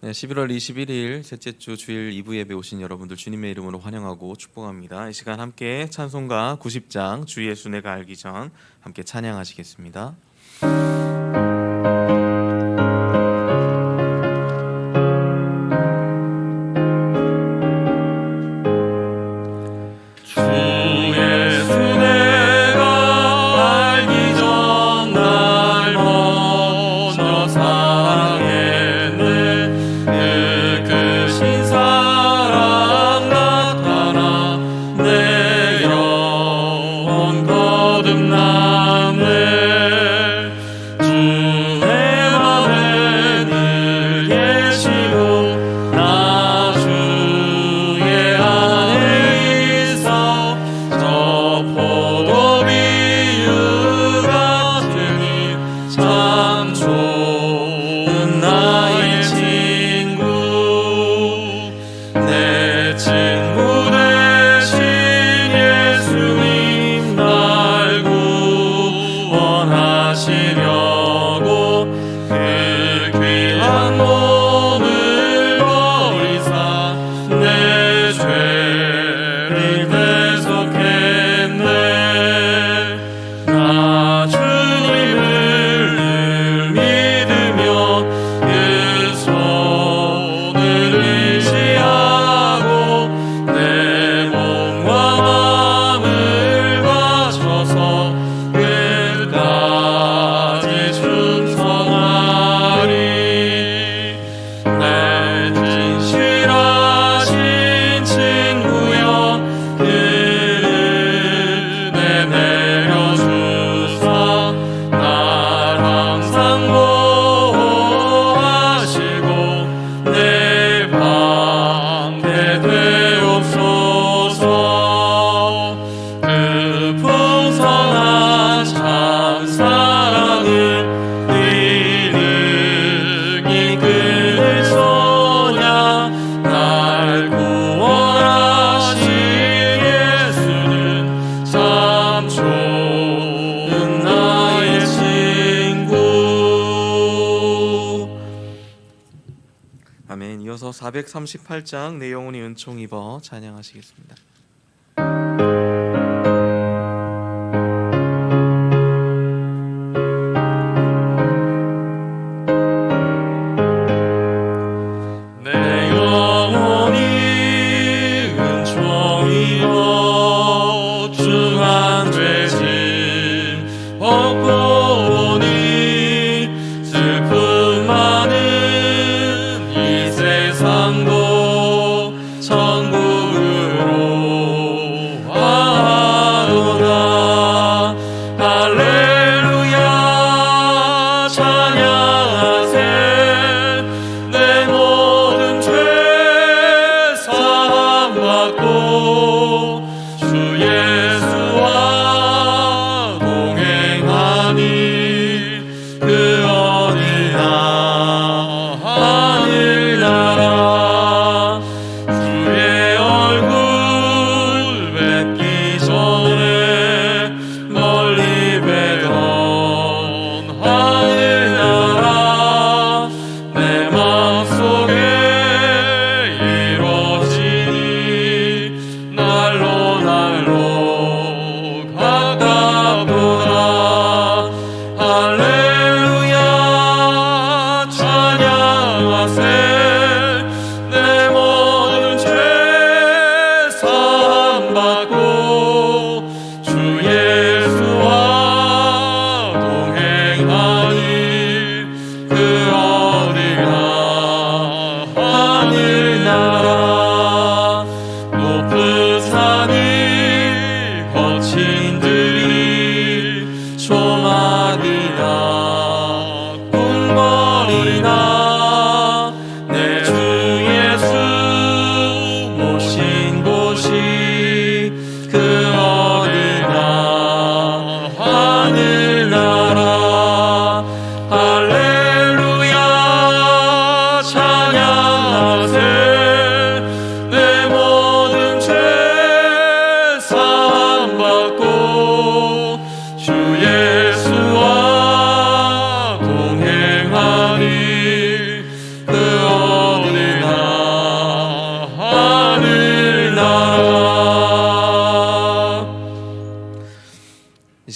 네, 11월 21일 셋째 주 주일 2부 예배 오신 여러분들 주님의 이름으로 환영하고 축복합니다. 이 시간 함께 찬송가 90장 주 예수 내가 알기 전 함께 찬양하시겠습니다. 아멘. 이어서 438장 내 영혼이 은총 입어 찬양하시겠습니다. 그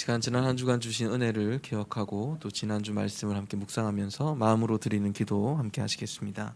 시간 지난 한 주간 주신 은혜를 기억하고 또 지난주 말씀을 함께 묵상하면서 마음으로 드리는 기도 함께 하시겠습니다.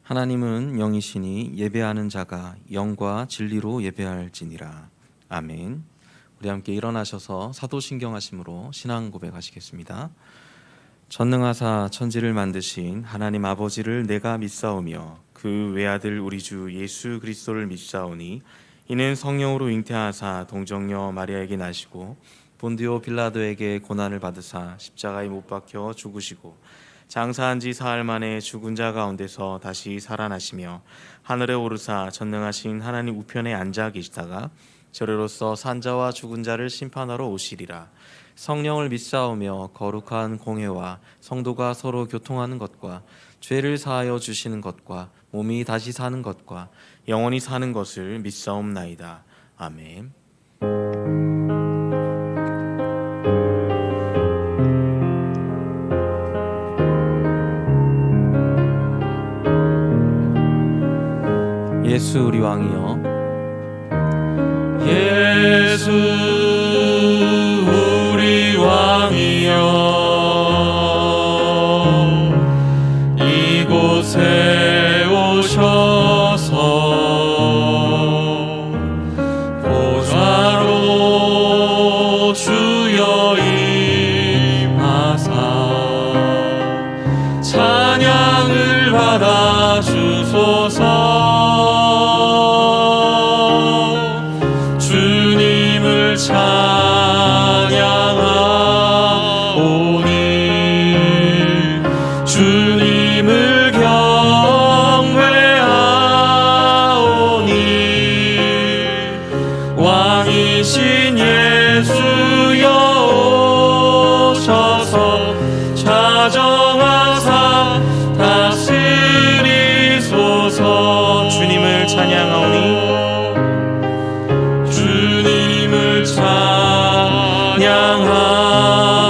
하나님은 영이시니 예배하는 자가 영과 진리로 예배할지니라. 아멘. 우리 함께 일어나셔서 사도신경하심으로 신앙 고백하시겠습니다. 전능하사 천지를 만드신 하나님 아버지를 내가 믿사오며 그 외아들 우리 주 예수 그리스도를 믿사오니 이는 성령으로 잉태하사 동정녀 마리아에게 나시고 본디오 빌라도에게 고난을 받으사 십자가에 못 박혀 죽으시고 장사한 지 사흘 만에 죽은 자 가운데서 다시 살아나시며 하늘에 오르사 전능하신 하나님 우편에 앉아 계시다가 저리로서 산자와 죽은 자를 심판하러 오시리라. 성령을 믿사오며 거룩한 공회와 성도가 서로 교통하는 것과 죄를 사하여 주시는 것과 몸이 다시 사는 것과 영원히 사는 것을 믿사옵나이다. 아멘. 예수 우리 왕이여, 예수 우리 왕이여, 이곳에 오셔서 보좌로 주여 임하사 찬양을 받아 주소서. 찬양하오니 주님을 경배하오니 왕이신 예수여 오셔서 좌정하사 다스리소서. 주님을 찬양하오니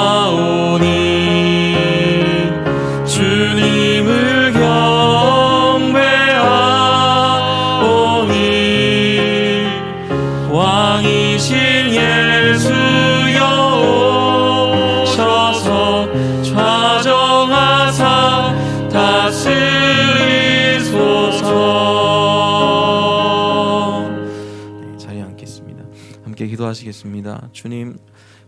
찬양하오니 주님을 경배하오니 왕이신 예수여 오셔서 좌정하사 다스리소서. 자리에 앉겠습니다. 함께 기도하시겠습니다. 주님,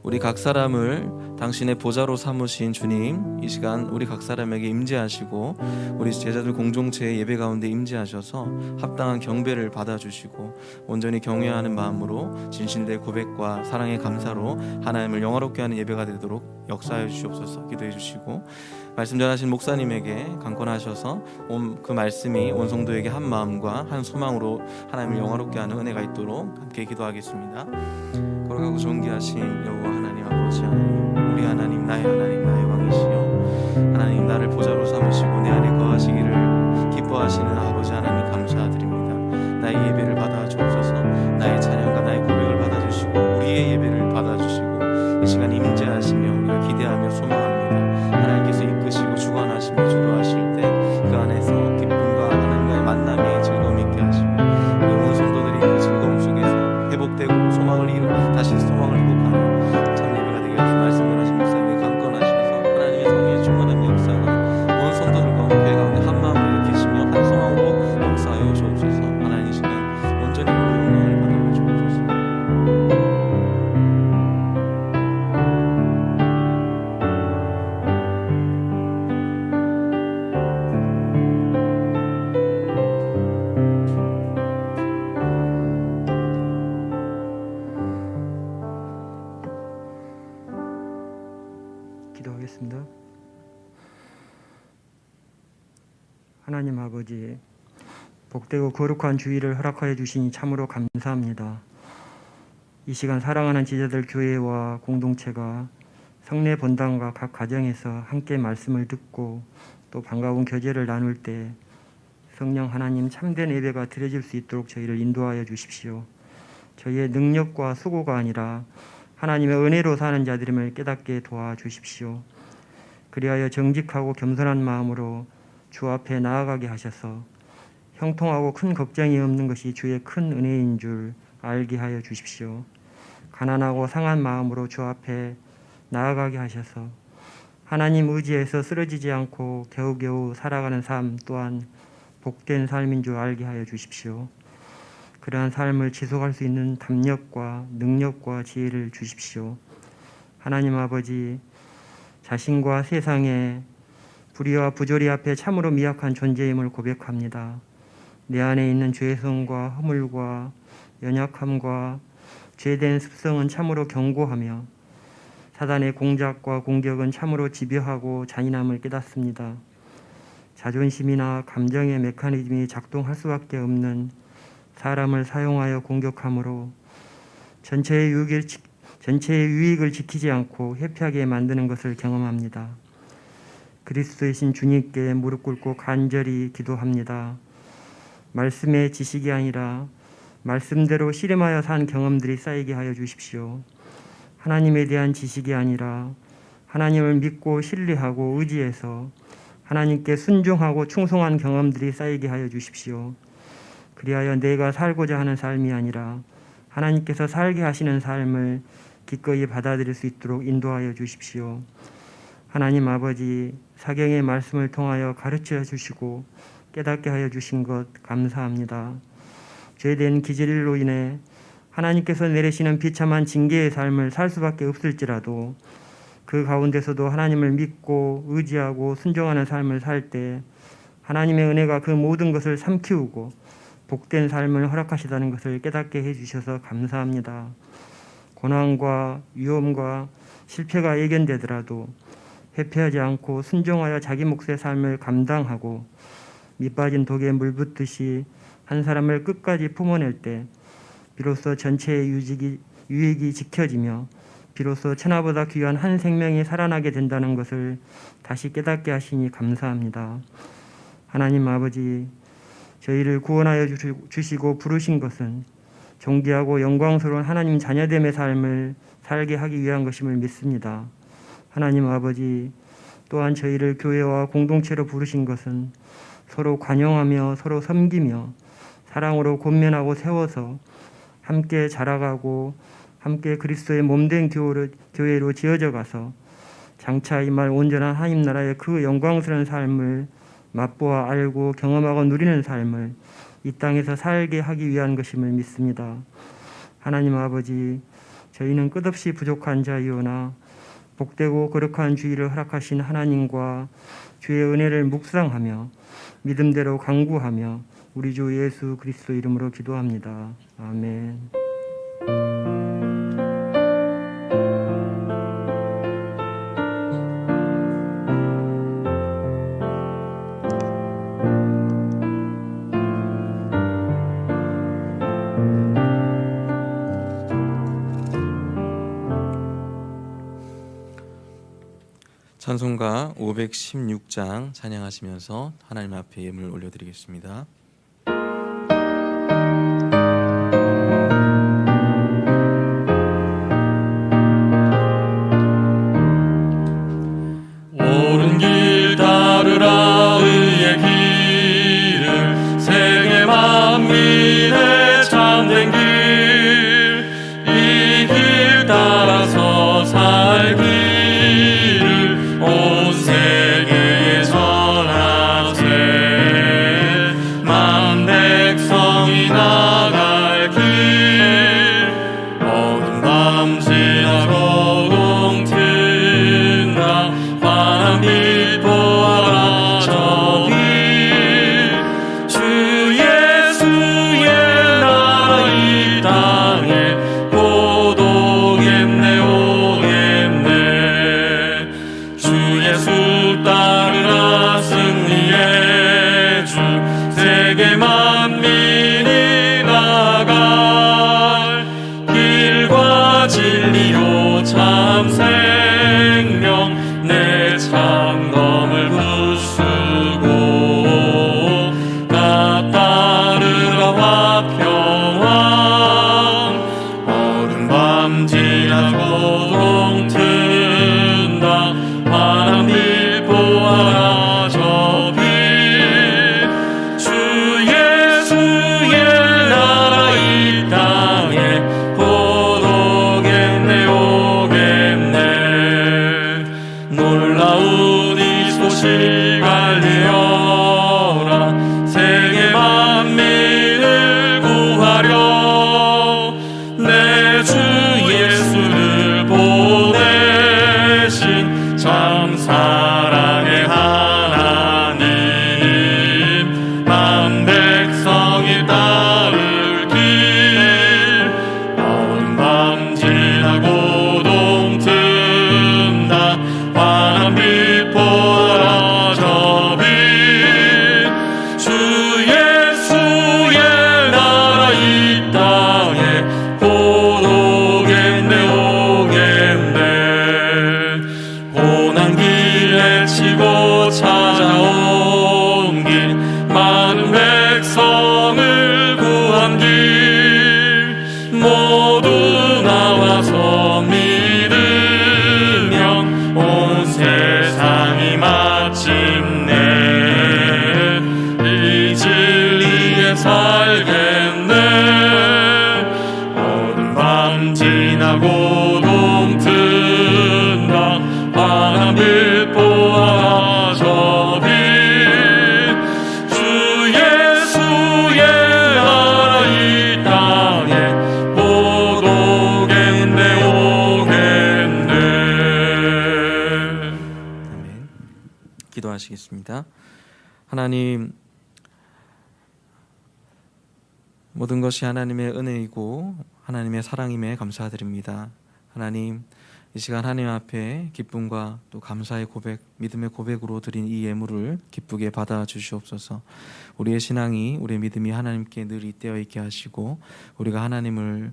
우리 각 사람을 당신의 보좌로 삼으신 주님, 이 시간 우리 각 사람에게 임재하시고 우리 제자들 공동체의 예배 가운데 임재하셔서 합당한 경배를 받아주시고 온전히 경외하는 마음으로 진실된 고백과 사랑의 감사로 하나님을 영화롭게 하는 예배가 되도록 역사해 주시옵소서. 기도해 주시고 말씀 전하신 목사님에게 강권하셔서 그 말씀이 온 성도에게 한 마음과 한 소망으로 하나님을 영화롭게 하는 은혜가 있도록 함께 기도하겠습니다. 거룩하고 존귀하신 여호와 하나님 아버지 하나님, 우리 하나님, 나의 왕이시여, 하나님 나를 보좌로 삼으시고 내 안에 거하시기를 기뻐하시는 아버지 하나님 감사드립니다. 나의 예배를 받아 주옵소서. 나의 찬양과 나의 고백을 받아주시고 우리의 예배를 받아주시고 이 시간 임재하시며 우리가 기대하며 소망합니다. 하나님께서 이끄시고 주관하시며 주도하실 때 그 안에서 기쁨과 하나님과의 만남이 즐거움 있게 하시고 온 성도들이 그 즐거움 속에서 회복되고 다시 소망을 회복하는 참 예배가 되게 하시고 말씀 전하신 목사님이 강건하셔서 하나님의 성령의 충만한 역사가 온 성도들과 교회 가운데 한 마음으로 일으키시며 한 소망으로 역사하여 주옵소서. 하나님 이 시간 온전히 그 영광을 받아 주옵소서. 기도하겠습니다. 하나님 아버지, 복되고 거룩한 주일을 허락하여 주시니 참으로 감사합니다. 이 시간 사랑하는 지자들 교회와 공동체가 성례 본당과 각 가정에서 함께 말씀을 듣고 또 반가운 교제를 나눌 때 성령 하나님 참된 예배가 드려질 수 있도록 저희를 인도하여 주십시오. 저희의 능력과 수고가 아니라 하나님의 은혜로 사는 자들임을 깨닫게 도와주십시오. 그리하여 정직하고 겸손한 마음으로 주 앞에 나아가게 하셔서 형통하고 큰 걱정이 없는 것이 주의 큰 은혜인 줄 알게 하여 주십시오. 가난하고 상한 마음으로 주 앞에 나아가게 하셔서 하나님 의지에서 쓰러지지 않고 겨우겨우 살아가는 삶 또한 복된 삶인 줄 알게 하여 주십시오. 그러한 삶을 지속할 수 있는 담력과 능력과 지혜를 주십시오. 하나님 아버지, 자신과 세상의 불의와 부조리 앞에 참으로 미약한 존재임을 고백합니다. 내 안에 있는 죄성과 허물과 연약함과 죄된 습성은 참으로 견고하며 사단의 공작과 공격은 참으로 집요하고 잔인함을 깨닫습니다. 자존심이나 감정의 메커니즘이 작동할 수밖에 없는 사람을 사용하여 공격함으로 전체의 유익을 지키지 않고 회피하게 만드는 것을 경험합니다. 그리스도이신 주님께 무릎 꿇고 간절히 기도합니다. 말씀의 지식이 아니라 말씀대로 씨름하여 산 경험들이 쌓이게 하여 주십시오. 하나님에 대한 지식이 아니라 하나님을 믿고 신뢰하고 의지해서 하나님께 순종하고 충성한 경험들이 쌓이게 하여 주십시오. 그리하여 내가 살고자 하는 삶이 아니라 하나님께서 살게 하시는 삶을 기꺼이 받아들일 수 있도록 인도하여 주십시오. 하나님 아버지, 사경의 말씀을 통하여 가르쳐 주시고 깨닫게 하여 주신 것 감사합니다. 죄된 기질로 인해 하나님께서 내리시는 비참한 징계의 삶을 살 수밖에 없을지라도 그 가운데서도 하나님을 믿고 의지하고 순종하는 삶을 살 때 하나님의 은혜가 그 모든 것을 삼키우고 복된 삶을 허락하시다는 것을 깨닫게 해주셔서 감사합니다. 고난과 위험과 실패가 예견되더라도 회피하지 않고 순종하여 자기 몫의 삶을 감당하고 밑빠진 독에 물 붓듯이 한 사람을 끝까지 품어낼 때 비로소 전체의 유익이 지켜지며 비로소 천하보다 귀한 한 생명이 살아나게 된다는 것을 다시 깨닫게 하시니 감사합니다. 하나님 아버지, 저희를 구원하여 주시고 부르신 것은 존귀하고 영광스러운 하나님 자녀됨의 삶을 살게 하기 위한 것임을 믿습니다. 하나님 아버지, 또한 저희를 교회와 공동체로 부르신 것은 서로 관용하며 서로 섬기며 사랑으로 권면하고 세워서 함께 자라가고 함께 그리스도의 몸된 교회로 지어져 가서 장차 임할 온전한 하나님 나라의 그 영광스러운 삶을 맛보아 알고 경험하고 누리는 삶을 이 땅에서 살게 하기 위한 것임을 믿습니다. 하나님 아버지, 저희는 끝없이 부족한 자이오나 복되고 거룩한 주의를 허락하신 하나님과 주의 은혜를 묵상하며 믿음대로 간구하며 우리 주 예수 그리스도 이름으로 기도합니다. 아멘. 찬송가 516장 찬양하시면서 하나님 앞에 예물을 올려드리겠습니다. 옳은 길 따르라 의의 길을 세계 만민의 참된 길 이 길 따라서 살기를 온 세계에 전하세 만 백성이 나갈 길 어둠 밤 지나고 동튼다 환한 빛 보아라 저기 주 예수의 나라 이 땅에 고독했네 오겠네 주 예수 따르라 승리의 주 세계 만민이 나갈 길과 진리로 참 생명 내 창검을 부수고 나 따르라 화평왕 어른 밤 지나고 동튼다 환한 빛 보아라 저빛 주 예수의 나라 이 땅에 고독했네 오겠네 놀라운 이 사랑의 하나님 만 백성이 따를 길 어두운 밤 지나고 동튼다 환한 빛 보아라 저 빛 주 예수의 나라 이 땅에 곧 오겠네 고난 길에 치고 찾아온 길 많은 백성을 구한 길 모두 나와서 믿으면 온 세상이 마침내 이 진리에 살겠네 어두운 밤 지나고 동튼다 환한 빛 보아라 저 빛 주 예수의 나라 이 땅에 곧 오겠네 아멘. 기도하시겠습니다. 하나님, 모든 것이 하나님의 은혜이고 하나님의 사랑임에 감사드립니다. 하나님, 이 시간 하나님 앞에 기쁨과 또 감사의 고백, 믿음의 고백으로 드린 이 예물을 기쁘게 받아 주시옵소서. 우리의 신앙이, 우리의 믿음이 하나님께 늘 잇대어 있게 하시고 우리가 하나님을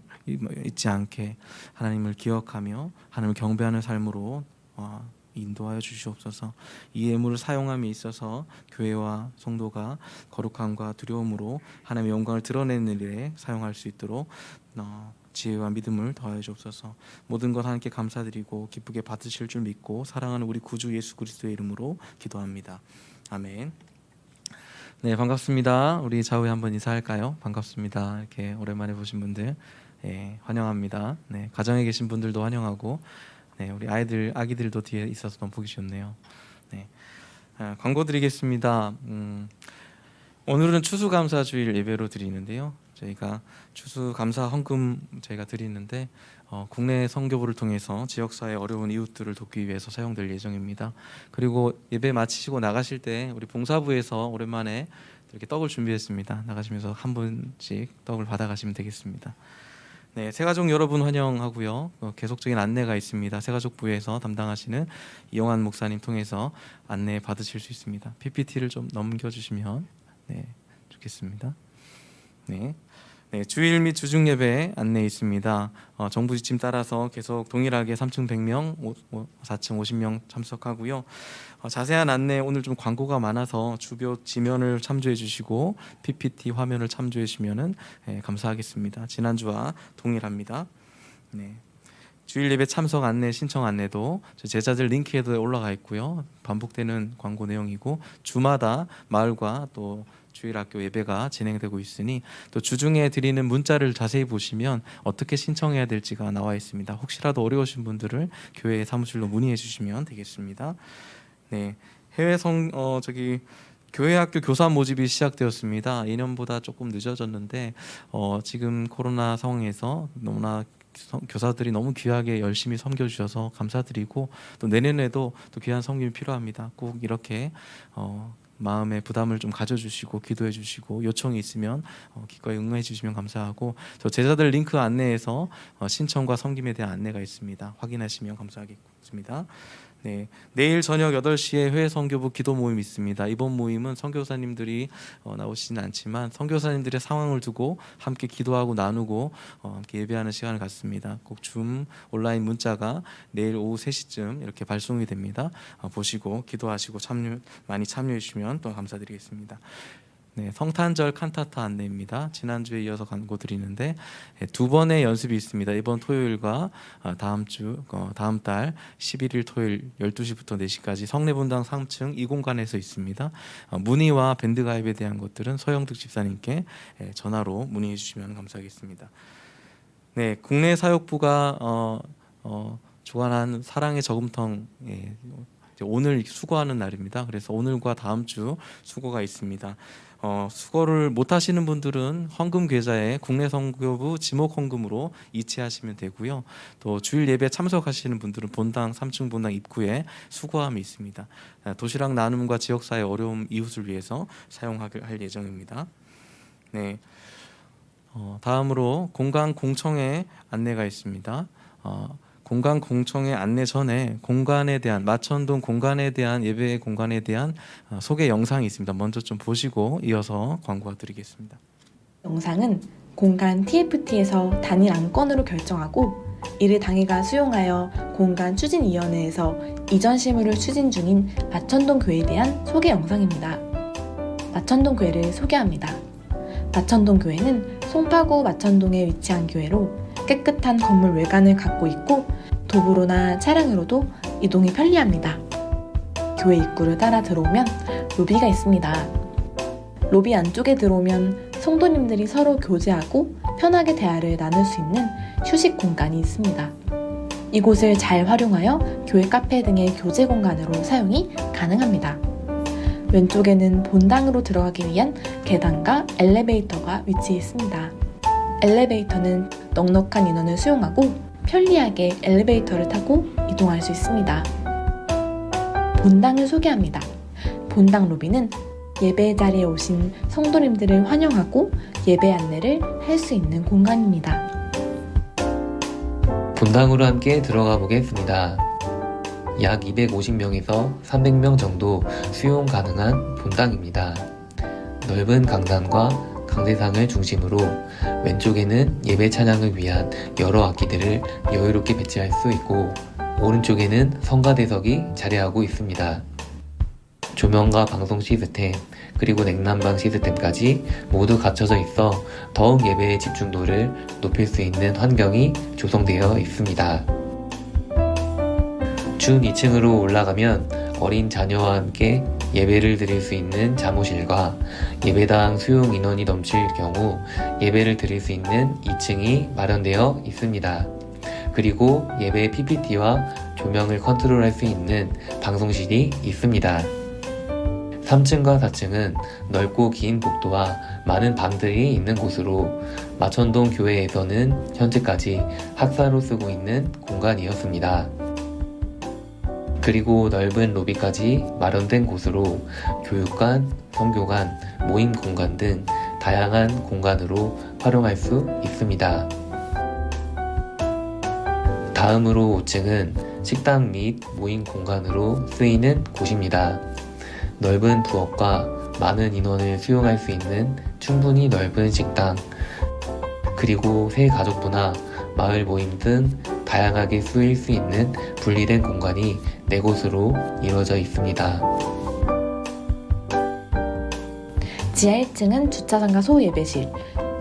잊지 않게 하나님을 기억하며 하나님을 경배하는 삶으로 인도하여 주시옵소서. 이 예물을 사용함에 있어서 교회와 성도가 거룩함과 두려움으로 하나님의 영광을 드러내는 일에 사용할 수 있도록 지혜와 믿음을 더하여 주옵소서. 모든 것 하나님께 감사드리고 기쁘게 받으실 줄 믿고 사랑하는 우리 구주 예수 그리스도의 이름으로 기도합니다. 아멘. 네, 반갑습니다. 우리 좌우에 한번 인사할까요? 반갑습니다. 이렇게 오랜만에 보신 분들 환영합니다. 네, 가정에 계신 분들도 환영하고 네, 우리 아기들도 뒤에 있어서 너무 보기 좋네요. 네, 광고 드리겠습니다. 오늘은 추수감사주일 예배로 드리는데요. 저희가 추수감사 헌금 저희가 드리는데 국내 선교부를 통해서 지역사회 어려운 이웃들을 돕기 위해서 사용될 예정입니다. 그리고 예배 마치시고 나가실 때 우리 봉사부에서 오랜만에 이렇게 떡을 준비했습니다. 나가시면서 한 분씩 떡을 받아가시면 되겠습니다. 네, 새가족 여러분 환영하고요. 계속적인 안내가 있습니다. 새가족부에서 담당하시는 이용환 목사님 통해서 안내 받으실 수 있습니다. PPT를 좀 넘겨주시면 좋겠습니다. 네. 네, 주일 및 주중 예배 안내 있습니다. 정부 지침 따라서 계속 동일하게 3층 100명, 4층 50명 참석하고요. 자세한 안내 오늘 좀 광고가 많아서 주변 지면을 참조해 주시고 PPT 화면을 참조해 주시면은 감사하겠습니다. 지난주와 동일합니다. 네. 주일 예배 참석 안내 신청 안내도 제자들 링크에도 올라가 있고요. 반복되는 광고 내용이고 주마다 마을과 또 주일학교 예배가 진행되고 있으니 또 주중에 드리는 문자를 자세히 보시면 어떻게 신청해야 될지가 나와 있습니다. 혹시라도 어려우신 분들을 교회 사무실로 문의해 주시면 되겠습니다. 네, 교회 학교 교사 모집이 시작되었습니다. 예년보다 조금 늦어졌는데 지금 코로나 상황에서 너무나 교사들이 너무 귀하게 열심히 섬겨주셔서 감사드리고 또 내년에도 또 귀한 섬김이 필요합니다. 꼭 이렇게 마음의 부담을 좀 가져주시고 기도해 주시고 요청이 있으면 기꺼이 응해 주시면 감사하고 저 제자들 링크 안내에서 신청과 섬김에 대한 안내가 있습니다. 확인하시면 감사하겠습니다. 네, 내일 저녁 8시에 회성교부 기도 모임 있습니다. 이번 모임은 선교사님들이 나오시진 않지만 선교사님들의 상황을 두고 함께 기도하고 나누고 함께 예배하는 시간을 갖습니다. 꼭 줌 온라인 문자가 내일 오후 3시쯤 이렇게 발송이 됩니다. 보시고 기도하시고 많이 참여해 주시면 또 감사드리겠습니다. 네, 성탄절 칸타타 안내입니다. 지난주에 이어서 광고 드리는데 두 번의 연습이 있습니다. 이번 토요일과 다음 달 11일 토요일 12시부터 4시까지 성례분당 3층 이 공간에서 있습니다. 문의와 밴드 가입에 대한 것들은 서영득 집사님께 전화로 문의해 주시면 감사하겠습니다. 네, 국내 사역부가 주관한 사랑의 저금통 이제 오늘 수고하는 날입니다. 그래서 오늘과 다음 주 수고가 있습니다. 수고를 못 하시는 분들은 헌금 계좌에 국내선교부 지목 헌금으로 이체하시면 되고요. 또 주일 예배 참석하시는 분들은 본당 3층 본당 입구에 수고함이 있습니다. 도시락 나눔과 지역사회 어려움 이웃을 위해서 사용할 예정입니다. 네. 다음으로 공간 공청회 안내가 있습니다. 공간 공청회 안내 전에 공간에 대한 마천동 공간에 대한 예배 공간에 대한 소개 영상이 있습니다. 먼저 좀 보시고 이어서 광고 드리겠습니다. 영상은 공간 TFT에서 단일 안건으로 결정하고 이를 당회가 수용하여 공간 추진위원회에서 이전 실무를 추진 중인 마천동 교회에 대한 소개 영상입니다. 마천동 교회를 소개합니다. 마천동 교회는 송파구 마천동에 위치한 교회로 깨끗한 건물 외관을 갖고 있고 도보로나 차량으로도 이동이 편리합니다. 교회 입구를 따라 들어오면 로비가 있습니다. 로비 안쪽에 들어오면 성도님들이 서로 교제하고 편하게 대화를 나눌 수 있는 휴식 공간이 있습니다. 이곳을 잘 활용하여 교회 카페 등의 교제 공간으로 사용이 가능합니다. 왼쪽에는 본당으로 들어가기 위한 계단과 엘리베이터가 위치해 있습니다. 엘리베이터는 넉넉한 인원을 수용하고 편리하게 엘리베이터를 타고 이동할 수 있습니다. 본당을 소개합니다. 본당 로비는 예배 자리에 오신 성도님들을 환영하고 예배 안내를 할 수 있는 공간입니다. 본당으로 함께 들어가 보겠습니다. 약 250명에서 300명 정도 수용 가능한 본당입니다. 넓은 강단과 강대상을 중심으로 왼쪽에는 예배 찬양을 위한 여러 악기들을 여유롭게 배치할 수 있고 오른쪽에는 성가대석이 자리하고 있습니다. 조명과 방송 시스템 그리고 냉난방 시스템까지 모두 갖춰져 있어 더욱 예배의 집중도를 높일 수 있는 환경이 조성되어 있습니다. 준 2층으로 올라가면 어린 자녀와 함께 예배를 드릴 수 있는 사무실과 예배당 수용 인원이 넘칠 경우 예배를 드릴 수 있는 2층이 마련되어 있습니다. 그리고 예배 PPT와 조명을 컨트롤할 수 있는 방송실이 있습니다. 3층과 4층은 넓고 긴 복도와 많은 방들이 있는 곳으로 마천동 교회에서는 현재까지 학사로 쓰고 있는 공간이었습니다. 그리고 넓은 로비까지 마련된 곳으로 교육관, 선교관, 모임 공간 등 다양한 공간으로 활용할 수 있습니다. 다음으로 5층은 식당 및 모임 공간으로 쓰이는 곳입니다. 넓은 부엌과 많은 인원을 수용할 수 있는 충분히 넓은 식당, 그리고 새 가족부나 마을 모임 등 다양하게 쓰일 수 있는 분리된 공간이 4곳으로 이루어져 있습니다. 지하 1층은 주차장과 소예배실,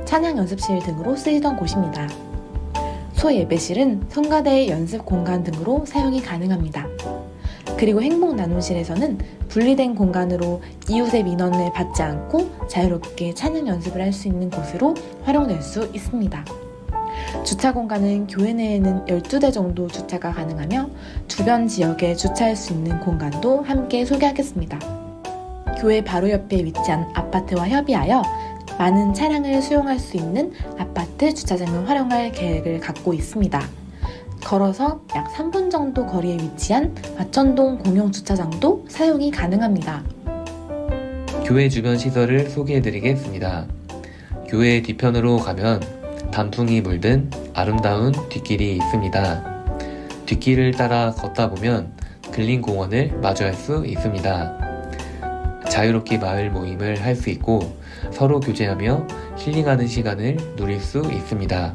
찬양 연습실 등으로 쓰이던 곳입니다. 소예배실은 성가대 연습 공간 등으로 사용이 가능합니다. 그리고 행복 나눔실에서는 분리된 공간으로 이웃의 민원을 받지 않고 자유롭게 찬양 연습을 할 수 있는 곳으로 활용될 수 있습니다. 주차 공간은 교회 내에는 12대 정도 주차가 가능하며 주변 지역에 주차할 수 있는 공간도 함께 소개하겠습니다. 교회 바로 옆에 위치한 아파트와 협의하여 많은 차량을 수용할 수 있는 아파트 주차장을 활용할 계획을 갖고 있습니다. 걸어서 약 3분 정도 거리에 위치한 마천동 공용주차장도 사용이 가능합니다. 교회 주변 시설을 소개해드리겠습니다. 교회 뒤편으로 가면 단풍이 물든 아름다운 뒷길이 있습니다. 뒷길을 따라 걷다 보면 근린공원을 마주할 수 있습니다. 자유롭게 마을 모임을 할 수 있고 서로 교제하며 힐링하는 시간을 누릴 수 있습니다.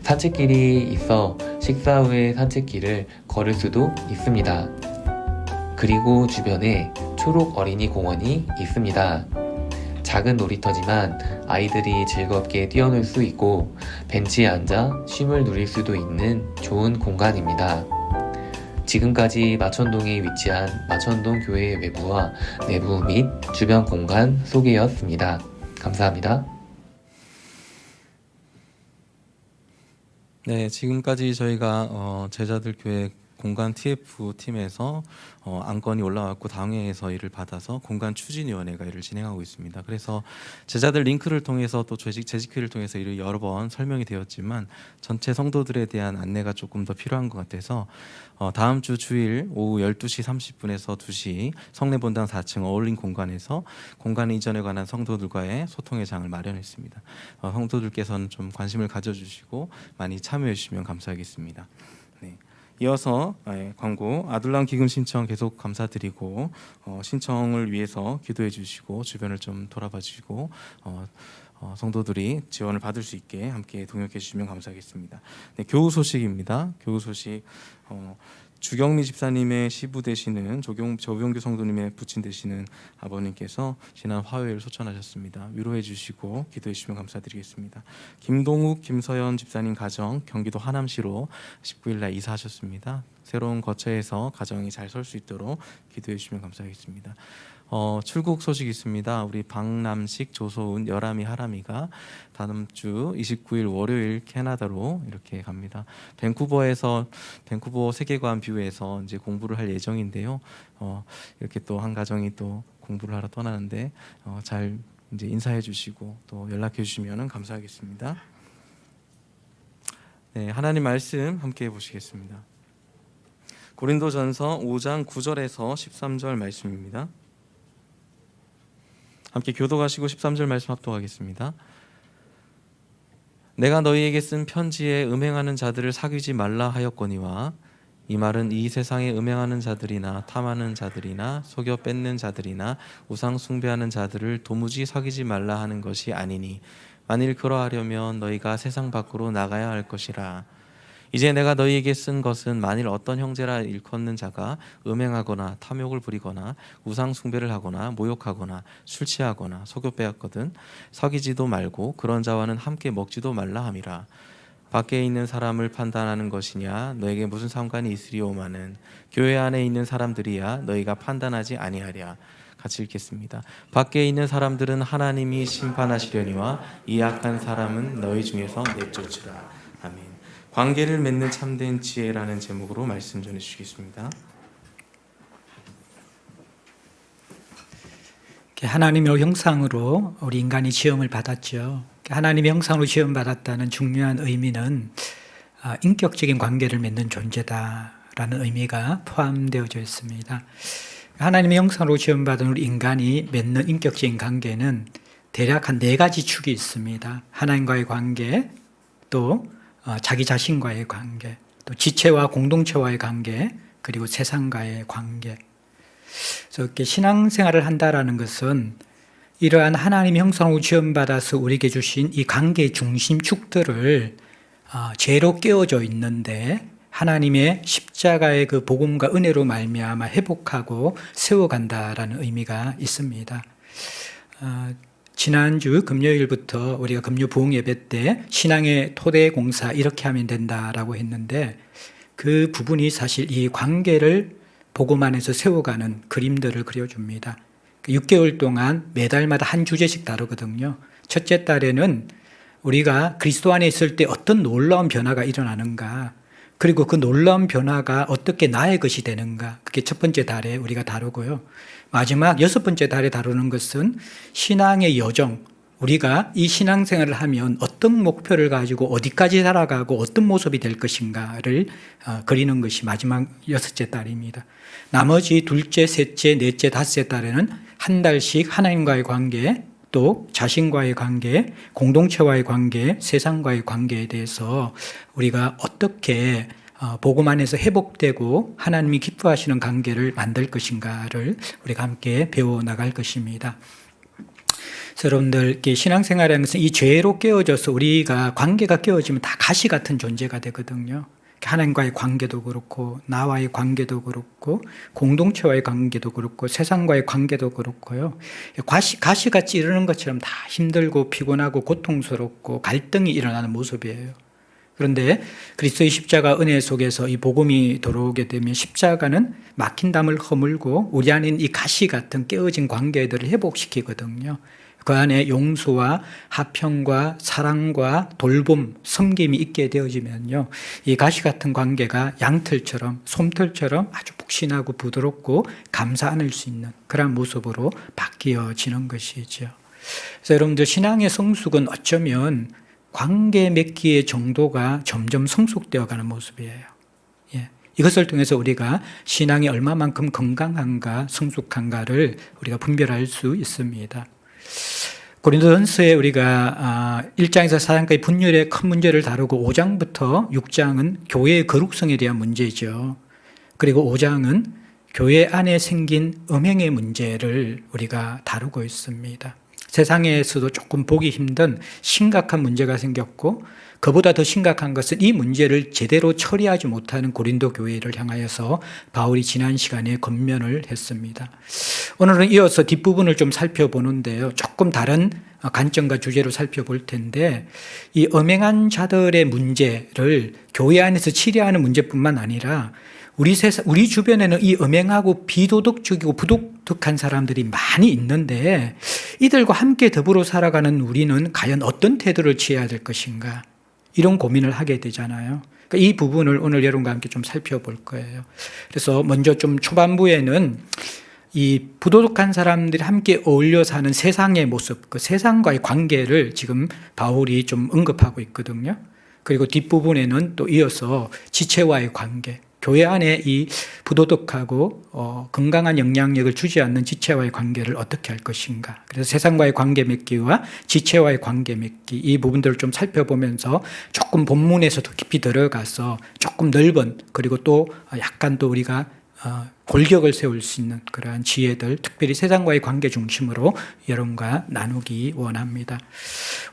산책길이 있어 식사 후에 산책길을 걸을 수도 있습니다. 그리고 주변에 초록 어린이 공원이 있습니다. 작은 놀이터지만 아이들이 즐겁게 뛰어놀 수 있고 벤치에 앉아 쉼을 누릴 수도 있는 좋은 공간입니다. 지금까지 마천동에 위치한 마천동 교회의 외부와 내부 및 주변 공간 소개였습니다. 감사합니다. 네, 지금까지 저희가 제자들 교회 공간 TF 팀에서 안건이 올라왔고 당회에서 이를 받아서 공간 추진위원회가 이를 진행하고 있습니다. 그래서 제자들 링크를 통해서 또 재직회를 통해서 이를 여러 번 설명이 되었지만 전체 성도들에 대한 안내가 조금 더 필요한 것 같아서 다음 주 주일 오후 12시 30분에서 2시 성례본당 4층 어울린 공간에서 공간 이전에 관한 성도들과의 소통의 장을 마련했습니다. 성도들께서는 좀 관심을 가져주시고 많이 참여해 주시면 감사하겠습니다. 네. 이어서 광고 아둘람 기금 신청 계속 감사드리고 신청을 위해서 기도해 주시고 주변을 좀 돌아봐 주시고 성도들이 지원을 받을 수 있게 함께 동역해 주시면 감사하겠습니다. 네, 교우 소식입니다. 교우 소식 주경미 집사님의 시부 되시는 조병규 성도님의 부친 되시는 아버님께서 지난 화요일 소천하셨습니다. 위로해 주시고 기도해 주시면 감사드리겠습니다. 김동욱, 김서연 집사님 가정 경기도 하남시로 19일 날 이사하셨습니다. 새로운 거처에서 가정이 잘 설 수 있도록 기도해 주시면 감사하겠습니다. 출국 소식이 있습니다. 우리 박남식, 조소은, 여람이, 하람이가 다음 주 29일 월요일 캐나다로 이렇게 갑니다. 밴쿠버 세계관 뷰에서 이제 공부를 할 예정인데요. 이렇게 또 한 가정이 또 공부를 하러 떠나는데 잘 이제 인사해 주시고 또 연락해 주시면 감사하겠습니다. 네, 하나님 말씀 함께 보시겠습니다. 고린도전서 5장 9절에서 13절 말씀입니다. 함께 교독하시고 13절 말씀 합독하겠습니다. 내가 너희에게 쓴 편지에 음행하는 자들을 사귀지 말라 하였거니와 이 말은 이 세상에 음행하는 자들이나 탐하는 자들이나 속여 뺏는 자들이나 우상 숭배하는 자들을 도무지 사귀지 말라 하는 것이 아니니 만일 그러하려면 너희가 세상 밖으로 나가야 할 것이라. 이제 내가 너희에게 쓴 것은 만일 어떤 형제라 일컫는 자가 음행하거나 탐욕을 부리거나 우상 숭배를 하거나 모욕하거나 술 취하거나 속여 빼앗거든 사귀지도 말고 그런 자와는 함께 먹지도 말라 함이라. 밖에 있는 사람을 판단하는 것이냐 너에게 무슨 상관이 있으리오마는 교회 안에 있는 사람들이야 너희가 판단하지 아니하랴. 같이 읽겠습니다. 밖에 있는 사람들은 하나님이 심판하시려니와 이 악한 사람은 너희 중에서 내쫓으라. 아멘. 관계를 맺는 참된 지혜라는 제목으로 말씀 전해 주시겠습니다. 하나님의 형상으로 우리 인간이 지음을 받았죠. 하나님의 형상으로 지음받았다는 중요한 의미는 인격적인 관계를 맺는 존재다라는 의미가 포함되어져 있습니다. 하나님의 형상으로 지음받은 우리 인간이 맺는 인격적인 관계는 대략 한 4가지 축이 있습니다. 하나님과의 관계, 또 자기 자신과의 관계, 또 지체와 공동체와의 관계, 그리고 세상과의 관계. 그래서 이렇게 신앙생활을 한다라는 것은 이러한 하나님의 형상으로 지음받아서 우리에게 주신 이 관계의 중심 축들을 죄로 깨어져 있는데 하나님의 십자가의 그 복음과 은혜로 말미암아 회복하고 세워간다라는 의미가 있습니다. 지난주 금요일부터 우리가 금요 부흥 예배 때 신앙의 토대 공사 이렇게 하면 된다라고 했는데 그 부분이 사실 이 관계를 복음 안에서 세워가는 그림들을 그려줍니다. 6개월 동안 매달마다 한 주제씩 다루거든요. 첫째 달에는 우리가 그리스도 안에 있을 때 어떤 놀라운 변화가 일어나는가, 그리고 그 놀라운 변화가 어떻게 나의 것이 되는가, 그게 첫 번째 달에 우리가 다루고요. 마지막 6번째 달에 다루는 것은 신앙의 여정, 우리가 이 신앙생활을 하면 어떤 목표를 가지고 어디까지 살아가고 어떤 모습이 될 것인가를 그리는 것이 마지막 6째 달입니다. 나머지 둘째, 셋째, 넷째, 다섯째 달에는 한 달씩 하나님과의 관계, 또 자신과의 관계, 공동체와의 관계, 세상과의 관계에 대해서 우리가 어떻게 복음 안에서 회복되고 하나님이 기뻐하시는 관계를 만들 것인가를 우리가 함께 배워나갈 것입니다. 여러분들 신앙생활이라는 것은 이 죄로 깨어져서 우리가 관계가 깨어지면 다 가시 같은 존재가 되거든요. 하나님과의 관계도 그렇고 나와의 관계도 그렇고 공동체와의 관계도 그렇고 세상과의 관계도 그렇고요. 가시같이 이러는 것처럼 다 힘들고 피곤하고 고통스럽고 갈등이 일어나는 모습이에요. 그런데 그리스도의 십자가 은혜 속에서 이 복음이 들어오게 되면 십자가는 막힌 담을 허물고 우리 안에 있는 이 가시 같은 깨어진 관계들을 회복시키거든요. 그 안에 용서와 화평과 사랑과 돌봄, 섬김이 있게 되어지면요, 이 가시 같은 관계가 양털처럼, 솜털처럼 아주 푹신하고 부드럽고 감사 안을 수 있는 그런 모습으로 바뀌어지는 것이죠. 그래서 여러분들, 신앙의 성숙은 어쩌면 관계 맺기의 정도가 점점 성숙되어 가는 모습이에요. 예. 이것을 통해서 우리가 신앙이 얼마만큼 건강한가, 성숙한가를 우리가 분별할 수 있습니다. 고린도전서에 우리가 1장에서 4장까지 분열의 큰 문제를 다루고 5장부터 6장은 교회의 거룩성에 대한 문제죠. 그리고 5장은 교회 안에 생긴 음행의 문제를 우리가 다루고 있습니다. 세상에서도 조금 보기 힘든 심각한 문제가 생겼고, 그보다 더 심각한 것은 이 문제를 제대로 처리하지 못하는 고린도 교회를 향하여서 바울이 지난 시간에 권면을 했습니다. 오늘은 이어서 뒷부분을 좀 살펴보는데요, 조금 다른 관점과 주제로 살펴볼 텐데, 이 음행한 자들의 문제를 교회 안에서 치료하는 문제뿐만 아니라 우리 주변에는 이 음행하고 비도덕적이고 부도덕한 사람들이 많이 있는데, 이들과 함께 더불어 살아가는 우리는 과연 어떤 태도를 취해야 될 것인가, 이런 고민을 하게 되잖아요. 그러니까 이 부분을 오늘 여러분과 함께 좀 살펴볼 거예요. 그래서 먼저 좀 초반부에는 이 부도덕한 사람들이 함께 어울려 사는 세상의 모습, 그 세상과의 관계를 지금 바울이 좀 언급하고 있거든요. 그리고 뒷부분에는 또 이어서 지체와의 관계, 교회 안에 이 부도덕하고 건강한 영향력을 주지 않는 지체와의 관계를 어떻게 할 것인가. 그래서 세상과의 관계 맺기와 지체와의 관계 맺기, 이 부분들을 좀 살펴보면서 조금 본문에서 더 깊이 들어가서 조금 넓은, 그리고 또 약간 또 우리가 골격을 세울 수 있는 그러한 지혜들, 특별히 세상과의 관계 중심으로 여러분과 나누기 원합니다.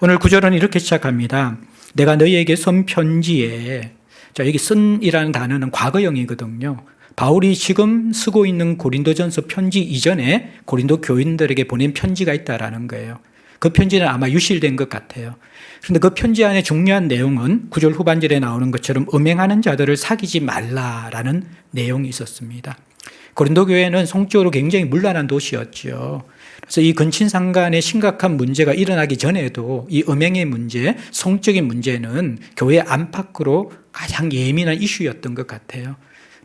오늘 구절은 이렇게 시작합니다. 내가 너희에게 쓴 편지에, 자, 여기 쓴이라는 단어는 과거형이거든요. 바울이 지금 쓰고 있는 고린도전서 편지 이전에 고린도 교인들에게 보낸 편지가 있다라는 거예요. 그 편지는 아마 유실된 것 같아요. 그런데 그 편지 안에 중요한 내용은 9절 후반절에 나오는 것처럼 음행하는 자들을 사귀지 말라라는 내용이 있었습니다. 고린도 교회는 성적으로 굉장히 문란한 도시였죠. 그래서 이 근친상간의 심각한 문제가 일어나기 전에도 이 음행의 문제, 성적인 문제는 교회 안팎으로 가장 예민한 이슈였던 것 같아요.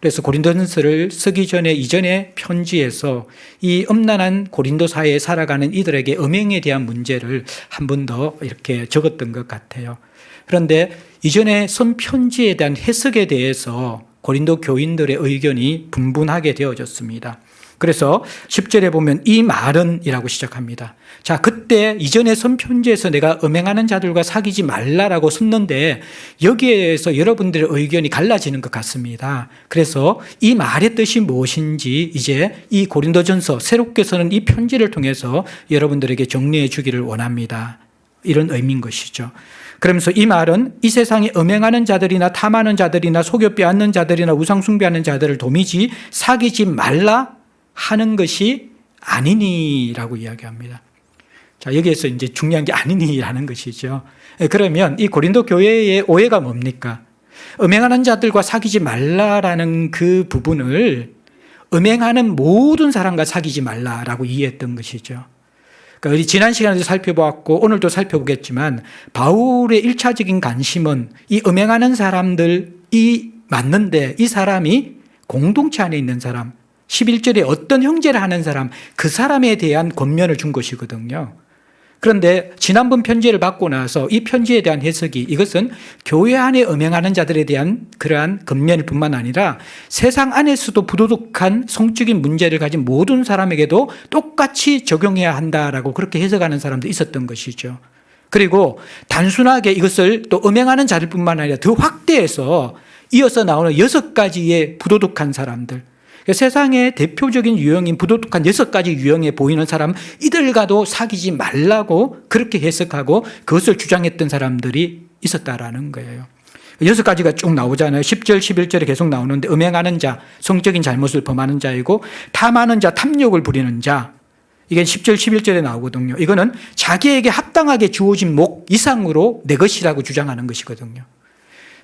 그래서 고린도전서를 쓰기 전에 이전의 편지에서 이 음란한 고린도 사회에 살아가는 이들에게 음행에 대한 문제를 한 번 더 이렇게 적었던 것 같아요. 그런데 이전에 쓴 편지에 대한 해석에 대해서 고린도 교인들의 의견이 분분하게 되어졌습니다. 그래서 10절에 보면 이 말은 이라고 시작합니다. 자, 그때 이전에 쓴 편지에서 내가 음행하는 자들과 사귀지 말라라고 썼는데 여기에서 여러분들의 의견이 갈라지는 것 같습니다. 그래서 이 말의 뜻이 무엇인지 이제 이 고린도전서 새롭게 쓰는 이 편지를 통해서 여러분들에게 정리해 주기를 원합니다. 이런 의미인 것이죠. 그러면서 이 말은 이 세상에 음행하는 자들이나 탐하는 자들이나 속여 빼앗는 자들이나 우상 숭배하는 자들을 도미지 사귀지 말라 하는 것이 아니니라고 이야기합니다. 자, 여기에서 이제 중요한 게 아니니라는 것이죠. 그러면 이 고린도 교회의 오해가 뭡니까? 음행하는 자들과 사귀지 말라라는 그 부분을 음행하는 모든 사람과 사귀지 말라라고 이해했던 것이죠. 그러니까 우리 지난 시간에도 살펴보았고 오늘도 살펴보겠지만 바울의 1차적인 관심은 이 음행하는 사람들이 맞는데 이 사람이 공동체 안에 있는 사람, 11절에 어떤 형제를 하는 사람, 그 사람에 대한 권면을 준 것이거든요. 그런데 지난번 편지를 받고 나서 이 편지에 대한 해석이 이것은 교회 안에 음행하는 자들에 대한 그러한 권면일 뿐만 아니라 세상 안에서도 부도덕한 성적인 문제를 가진 모든 사람에게도 똑같이 적용해야 한다라고 그렇게 해석하는 사람도 있었던 것이죠. 그리고 단순하게 이것을 또 음행하는 자들 뿐만 아니라 더 확대해서 이어서 나오는 6가지의 부도덕한 사람들, 세상의 대표적인 유형인 부도덕한 6가지 유형에 보이는 사람, 이들과도 사귀지 말라고 그렇게 해석하고 그것을 주장했던 사람들이 있었다라는 거예요. 6가지가 쭉 나오잖아요. 10절, 11절에 계속 나오는데 음행하는 자, 성적인 잘못을 범하는 자이고 탐하는 자, 탐욕을 부리는 자, 이게 10절, 11절에 나오거든요. 이거는 자기에게 합당하게 주어진 목 이상으로 내 것이라고 주장하는 것이거든요.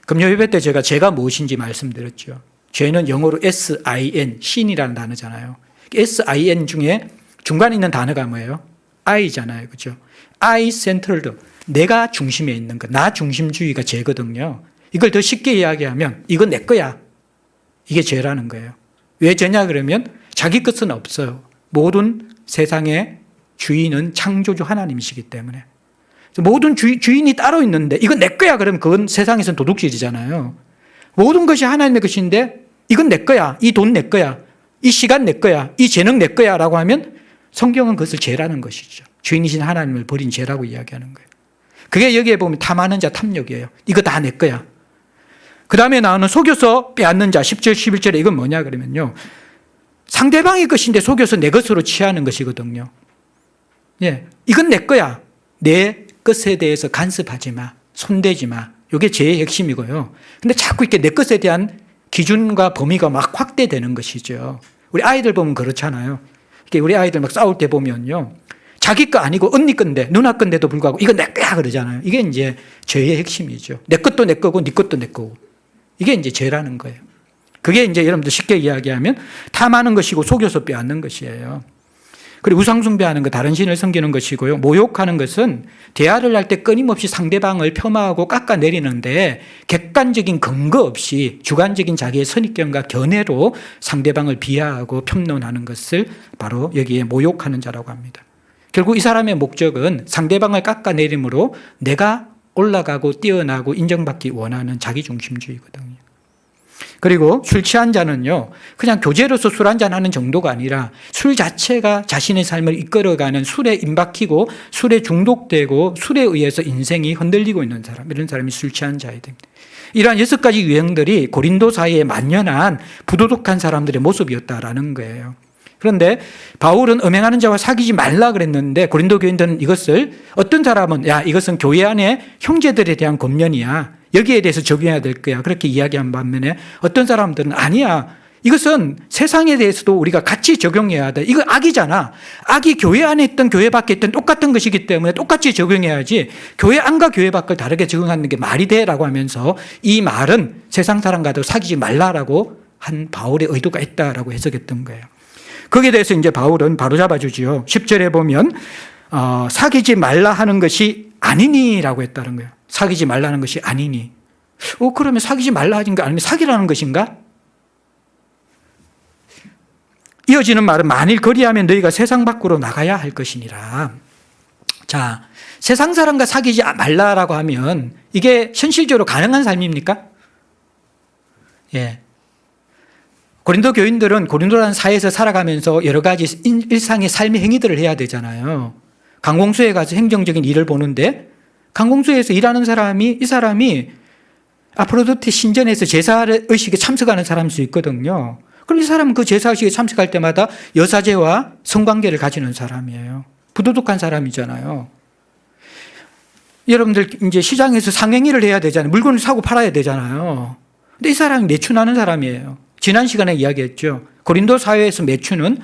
금요 예배 때 제가 무엇인지 말씀드렸죠. 죄는 영어로 sin, 신이라는 단어잖아요. sin 중에 중간에 있는 단어가 뭐예요? I잖아요. 그죠? I centered. 내가 중심에 있는 것. 나 중심주의가 죄거든요. 이걸 더 쉽게 이야기하면 이건 내 거야. 이게 죄라는 거예요. 왜 죄냐 그러면 자기 것은 없어요. 모든 세상의 주인은 창조주 하나님이시기 때문에. 모든 주인이 따로 있는데 이건 내 거야 그러면 그건 세상에서는 도둑질이잖아요. 모든 것이 하나님의 것인데 이건 내 거야. 이 돈 내 거야. 이 시간 내 거야. 이 재능 내 거야 라고 하면 성경은 그것을 죄라는 것이죠. 주인이신 하나님을 버린 죄라고 이야기하는 거예요. 그게 여기에 보면 탐하는 자 탐욕이에요. 이거 다 내 거야. 그 다음에 나오는 속여서 빼앗는 자 10절 11절에 이건 뭐냐 그러면요. 상대방의 것인데 속여서 내 것으로 취하는 것이거든요. 예, 이건 내 거야. 내 것에 대해서 간섭하지 마. 손대지 마. 이게 죄의 핵심이고요. 근데 자꾸 이렇게 내 것에 대한 기준과 범위가 막 확대되는 것이죠. 우리 아이들 보면 그렇잖아요. 이렇게 우리 아이들 막 싸울 때 보면요. 자기 거 아니고 언니 건데 누나 건데도 불구하고 이거 내 거야 그러잖아요. 이게 이제 죄의 핵심이죠. 내 것도 내 거고 네 것도 내 거고. 이게 이제 죄라는 거예요. 그게 이제 여러분들 쉽게 이야기하면 탐하는 것이고 속여서 빼앗는 것이에요. 그리고 우상숭배하는 것, 다른 신을 섬기는 것이고요. 모욕하는 것은 대화를 할 때 끊임없이 상대방을 폄하하고 깎아내리는데 객관적인 근거 없이 주관적인 자기의 선입견과 견해로 상대방을 비하하고 평론하는 것을 바로 여기에 모욕하는 자라고 합니다. 결국 이 사람의 목적은 상대방을 깎아내림으로 내가 올라가고 뛰어나고 인정받기 원하는 자기중심주의거든요. 그리고 술 취한 자는요, 그냥 교제로서 술 한잔 하는 정도가 아니라 술 자체가 자신의 삶을 이끌어가는 술에 임박히고 술에 중독되고 술에 의해서 인생이 흔들리고 있는 사람, 이런 사람이 술 취한 자야 됩니다. 이러한 6가지 유형들이 고린도 사이에 만연한 부도덕한 사람들의 모습이었다라는 거예요. 그런데 바울은 음행하는 자와 사귀지 말라 그랬는데 고린도 교인들은 이것을 어떤 사람은 야 이것은 교회 안에 형제들에 대한 권면이야. 여기에 대해서 적용해야 될 거야. 그렇게 이야기한 반면에 어떤 사람들은 아니야. 이것은 세상에 대해서도 우리가 같이 적용해야 돼. 이거 악이잖아. 악이 교회 안에 있든 교회 밖에 있든 똑같은 것이기 때문에 똑같이 적용해야지 교회 안과 교회 밖을 다르게 적용하는 게 말이 돼라고 하면서 이 말은 세상 사람과도 사귀지 말라라고 한 바울의 의도가 있다라고 해석했던 거예요. 거기에 대해서 이제 바울은 바로잡아 주지요. 10절에 보면 사귀지 말라 하는 것이 아니니라고 했다는 거예요. 사귀지 말라는 것이 아니니. 그러면 사귀지 말라 하는 거 아니면 사귀라는 것인가? 이어지는 말은 만일 그리하면 너희가 세상 밖으로 나가야 할 것이니라. 자, 세상 사람과 사귀지 말라라고 하면 이게 현실적으로 가능한 삶입니까? 예. 고린도 교인들은 고린도라는 사회에서 살아가면서 여러 가지 일상의 삶의 행위들을 해야 되잖아요. 강공수에 가서 행정적인 일을 보는데 강공수에서 일하는 사람이 이 사람이 아프로디테 신전에서 제사의식에 참석하는 사람일 수 있거든요. 그럼 이 사람은 그 제사의식에 참석할 때마다 여사제와 성관계를 가지는 사람이에요. 부도덕한 사람이잖아요. 여러분들 이제 시장에서 상행위를 해야 되잖아요. 물건을 사고 팔아야 되잖아요. 근데 이 사람이 매춘하는 사람이에요. 지난 시간에 이야기했죠. 고린도 사회에서 매춘은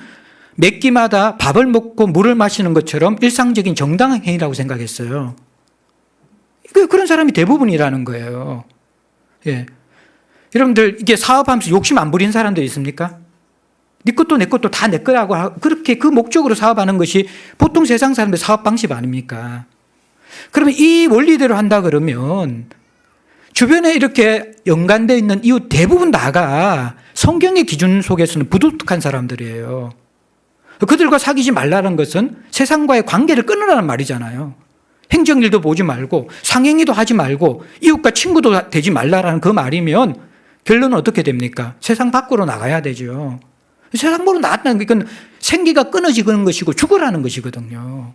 몇 끼마다 밥을 먹고 물을 마시는 것처럼 일상적인 정당한 행위라고 생각했어요. 그런 사람이 대부분이라는 거예요. 예. 여러분들 이게 사업하면서 욕심 안 부린 사람들 있습니까? 네 것도 내 것도 다 내 거라고 그렇게 그 목적으로 사업하는 것이 보통 세상 사람들 사업 방식 아닙니까? 그러면 이 원리대로 한다 그러면 주변에 이렇게 연관되어 있는 이웃 대부분 다가 성경의 기준 속에서는 부도덕한 사람들이에요. 그들과 사귀지 말라는 것은 세상과의 관계를 끊으라는 말이잖아요. 행정일도 보지 말고 상행위도 하지 말고 이웃과 친구도 되지 말라라는 그 말이면 결론은 어떻게 됩니까? 세상 밖으로 나가야 되죠. 세상 밖으로 나갔다는 건 이건 생기가 끊어지는 것이고 죽으라는 것이거든요.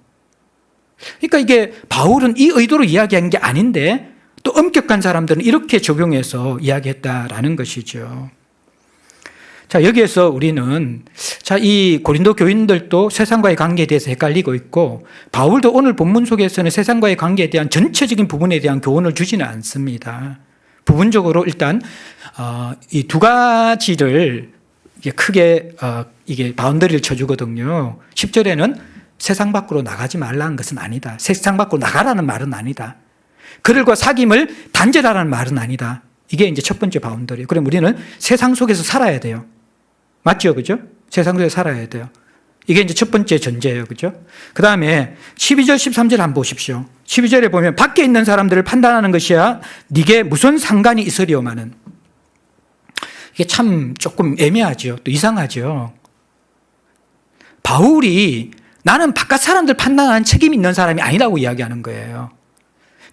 그러니까 이게 바울은 이 의도로 이야기한 게 아닌데 또 엄격한 사람들은 이렇게 적용해서 이야기했다라는 것이죠. 자, 여기에서 우리는 이 고린도 교인들도 세상과의 관계에 대해서 헷갈리고 있고 바울도 오늘 본문 속에서는 세상과의 관계에 대한 전체적인 부분에 대한 교훈을 주지는 않습니다. 부분적으로 일단 이 두 가지를 크게 이게 바운더리를 쳐주거든요. 10절에는 세상 밖으로 나가지 말라는 것은 아니다. 세상 밖으로 나가라는 말은 아니다. 그들과 사귐을 단절하라는 말은 아니다. 이게 이제 첫 번째 바운더리. 그럼 우리는 세상 속에서 살아야 돼요. 맞죠? 그죠? 세상 속에서 살아야 돼요. 이게 이제 첫 번째 전제예요. 그죠? 그 다음에 12절, 13절 한번 보십시오. 12절에 보면 밖에 있는 사람들을 판단하는 것이야 네게 무슨 상관이 있으리오마는. 이게 참 조금 애매하죠. 또 이상하죠. 바울이 나는 바깥 사람들 판단하는 책임이 있는 사람이 아니라고 이야기하는 거예요.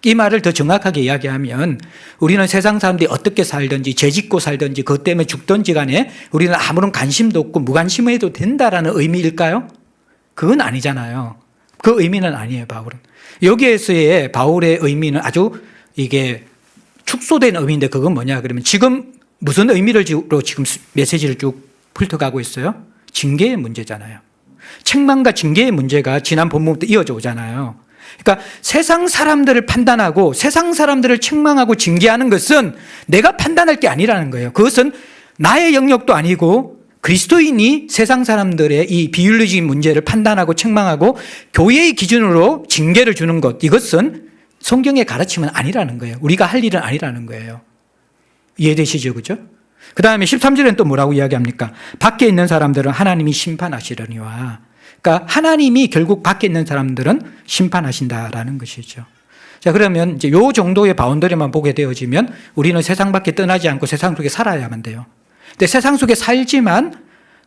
이 말을 더 정확하게 이야기하면 우리는 세상 사람들이 어떻게 살든지 죄짓고 살든지 그것 때문에 죽든지 간에 우리는 아무런 관심도 없고 무관심해도 된다라는 의미일까요? 그건 아니잖아요. 그 의미는 아니에요, 바울은. 여기에서의 바울의 의미는 아주 이게 축소된 의미인데 그건 뭐냐 그러면 지금 무슨 의미로 지금 메시지를 쭉 훑어가고 있어요? 징계의 문제잖아요. 책망과 징계의 문제가 지난 본문부터 이어져 오잖아요. 그러니까 세상 사람들을 판단하고 세상 사람들을 책망하고 징계하는 것은 내가 판단할 게 아니라는 거예요. 그것은 나의 영역도 아니고 그리스도인이 세상 사람들의 이 비윤리적인 문제를 판단하고 책망하고 교회의 기준으로 징계를 주는 것, 이것은 성경의 가르침은 아니라는 거예요. 우리가 할 일은 아니라는 거예요. 이해되시죠? 그죠? 그 다음에 13절에는 또 뭐라고 이야기합니까? 밖에 있는 사람들은 하나님이 심판하시려니와. 그러니까 하나님이 결국 밖에 있는 사람들은 심판하신다라는 것이죠. 자, 그러면 이제 요 정도의 바운더리만 보게 되어지면 우리는 세상 밖에 떠나지 않고 세상 속에 살아야만 돼요. 근데 세상 속에 살지만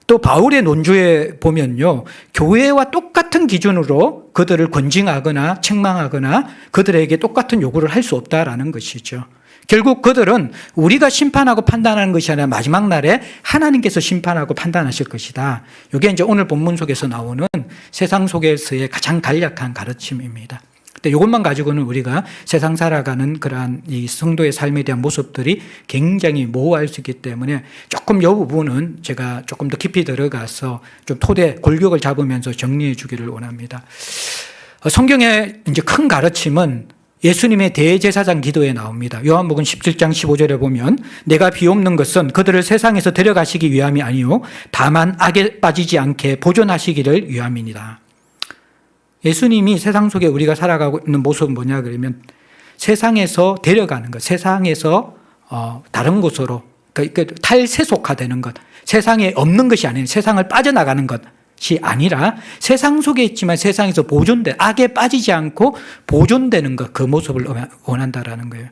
또 바울의 논조에 보면요, 교회와 똑같은 기준으로 그들을 권징하거나 책망하거나 그들에게 똑같은 요구를 할 수 없다라는 것이죠. 결국 그들은 우리가 심판하고 판단하는 것이 아니라 마지막 날에 하나님께서 심판하고 판단하실 것이다. 이게 이제 오늘 본문 속에서 나오는 세상 속에서의 가장 간략한 가르침입니다. 근데 이것만 가지고는 우리가 세상 살아가는 그러한 이 성도의 삶에 대한 모습들이 굉장히 모호할 수 있기 때문에 조금 이 부분은 제가 조금 더 깊이 들어가서 좀 토대 골격을 잡으면서 정리해 주기를 원합니다. 성경의 이제 큰 가르침은 예수님의 대제사장 기도에 나옵니다. 요한복음 17장 15절에 보면 내가 비옵는 것은 그들을 세상에서 데려가시기 위함이 아니요 다만 악에 빠지지 않게 보존하시기를 위함이니라. 예수님이 세상 속에 우리가 살아가고 있는 모습은 뭐냐 그러면 세상에서 데려가는 것, 세상에서 다른 곳으로 그러니까 탈세속화되는 것, 세상에 없는 것이 아닌 세상을 빠져나가는 것이 아니라 세상 속에 있지만 세상에서 보존돼 악에 빠지지 않고 보존되는 것, 그 모습을 원한다라는 거예요.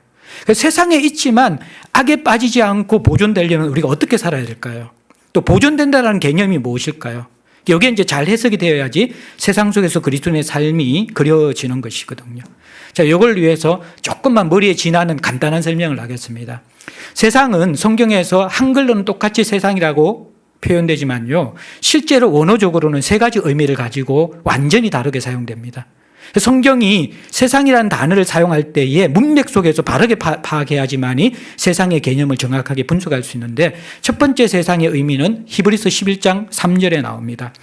세상에 있지만 악에 빠지지 않고 보존되려면 우리가 어떻게 살아야 될까요? 또 보존된다는 개념이 무엇일까요? 여기에 이제 잘 해석이 되어야지 세상 속에서 그리스도인의 삶이 그려지는 것이거든요. 자, 이걸 위해서 조금만 머리에 지나는 간단한 설명을 하겠습니다. 세상은 성경에서 한글로는 똑같이 세상이라고 표현되지만요, 실제로 원어적으로는 세 가지 의미를 가지고 완전히 다르게 사용됩니다. 성경이 세상이라는 단어를 사용할 때에 문맥 속에서 바르게 파악해야지만이 세상의 개념을 정확하게 분석할 수 있는데, 첫 번째 세상의 의미는 히브리서 11장 3절에 나옵니다.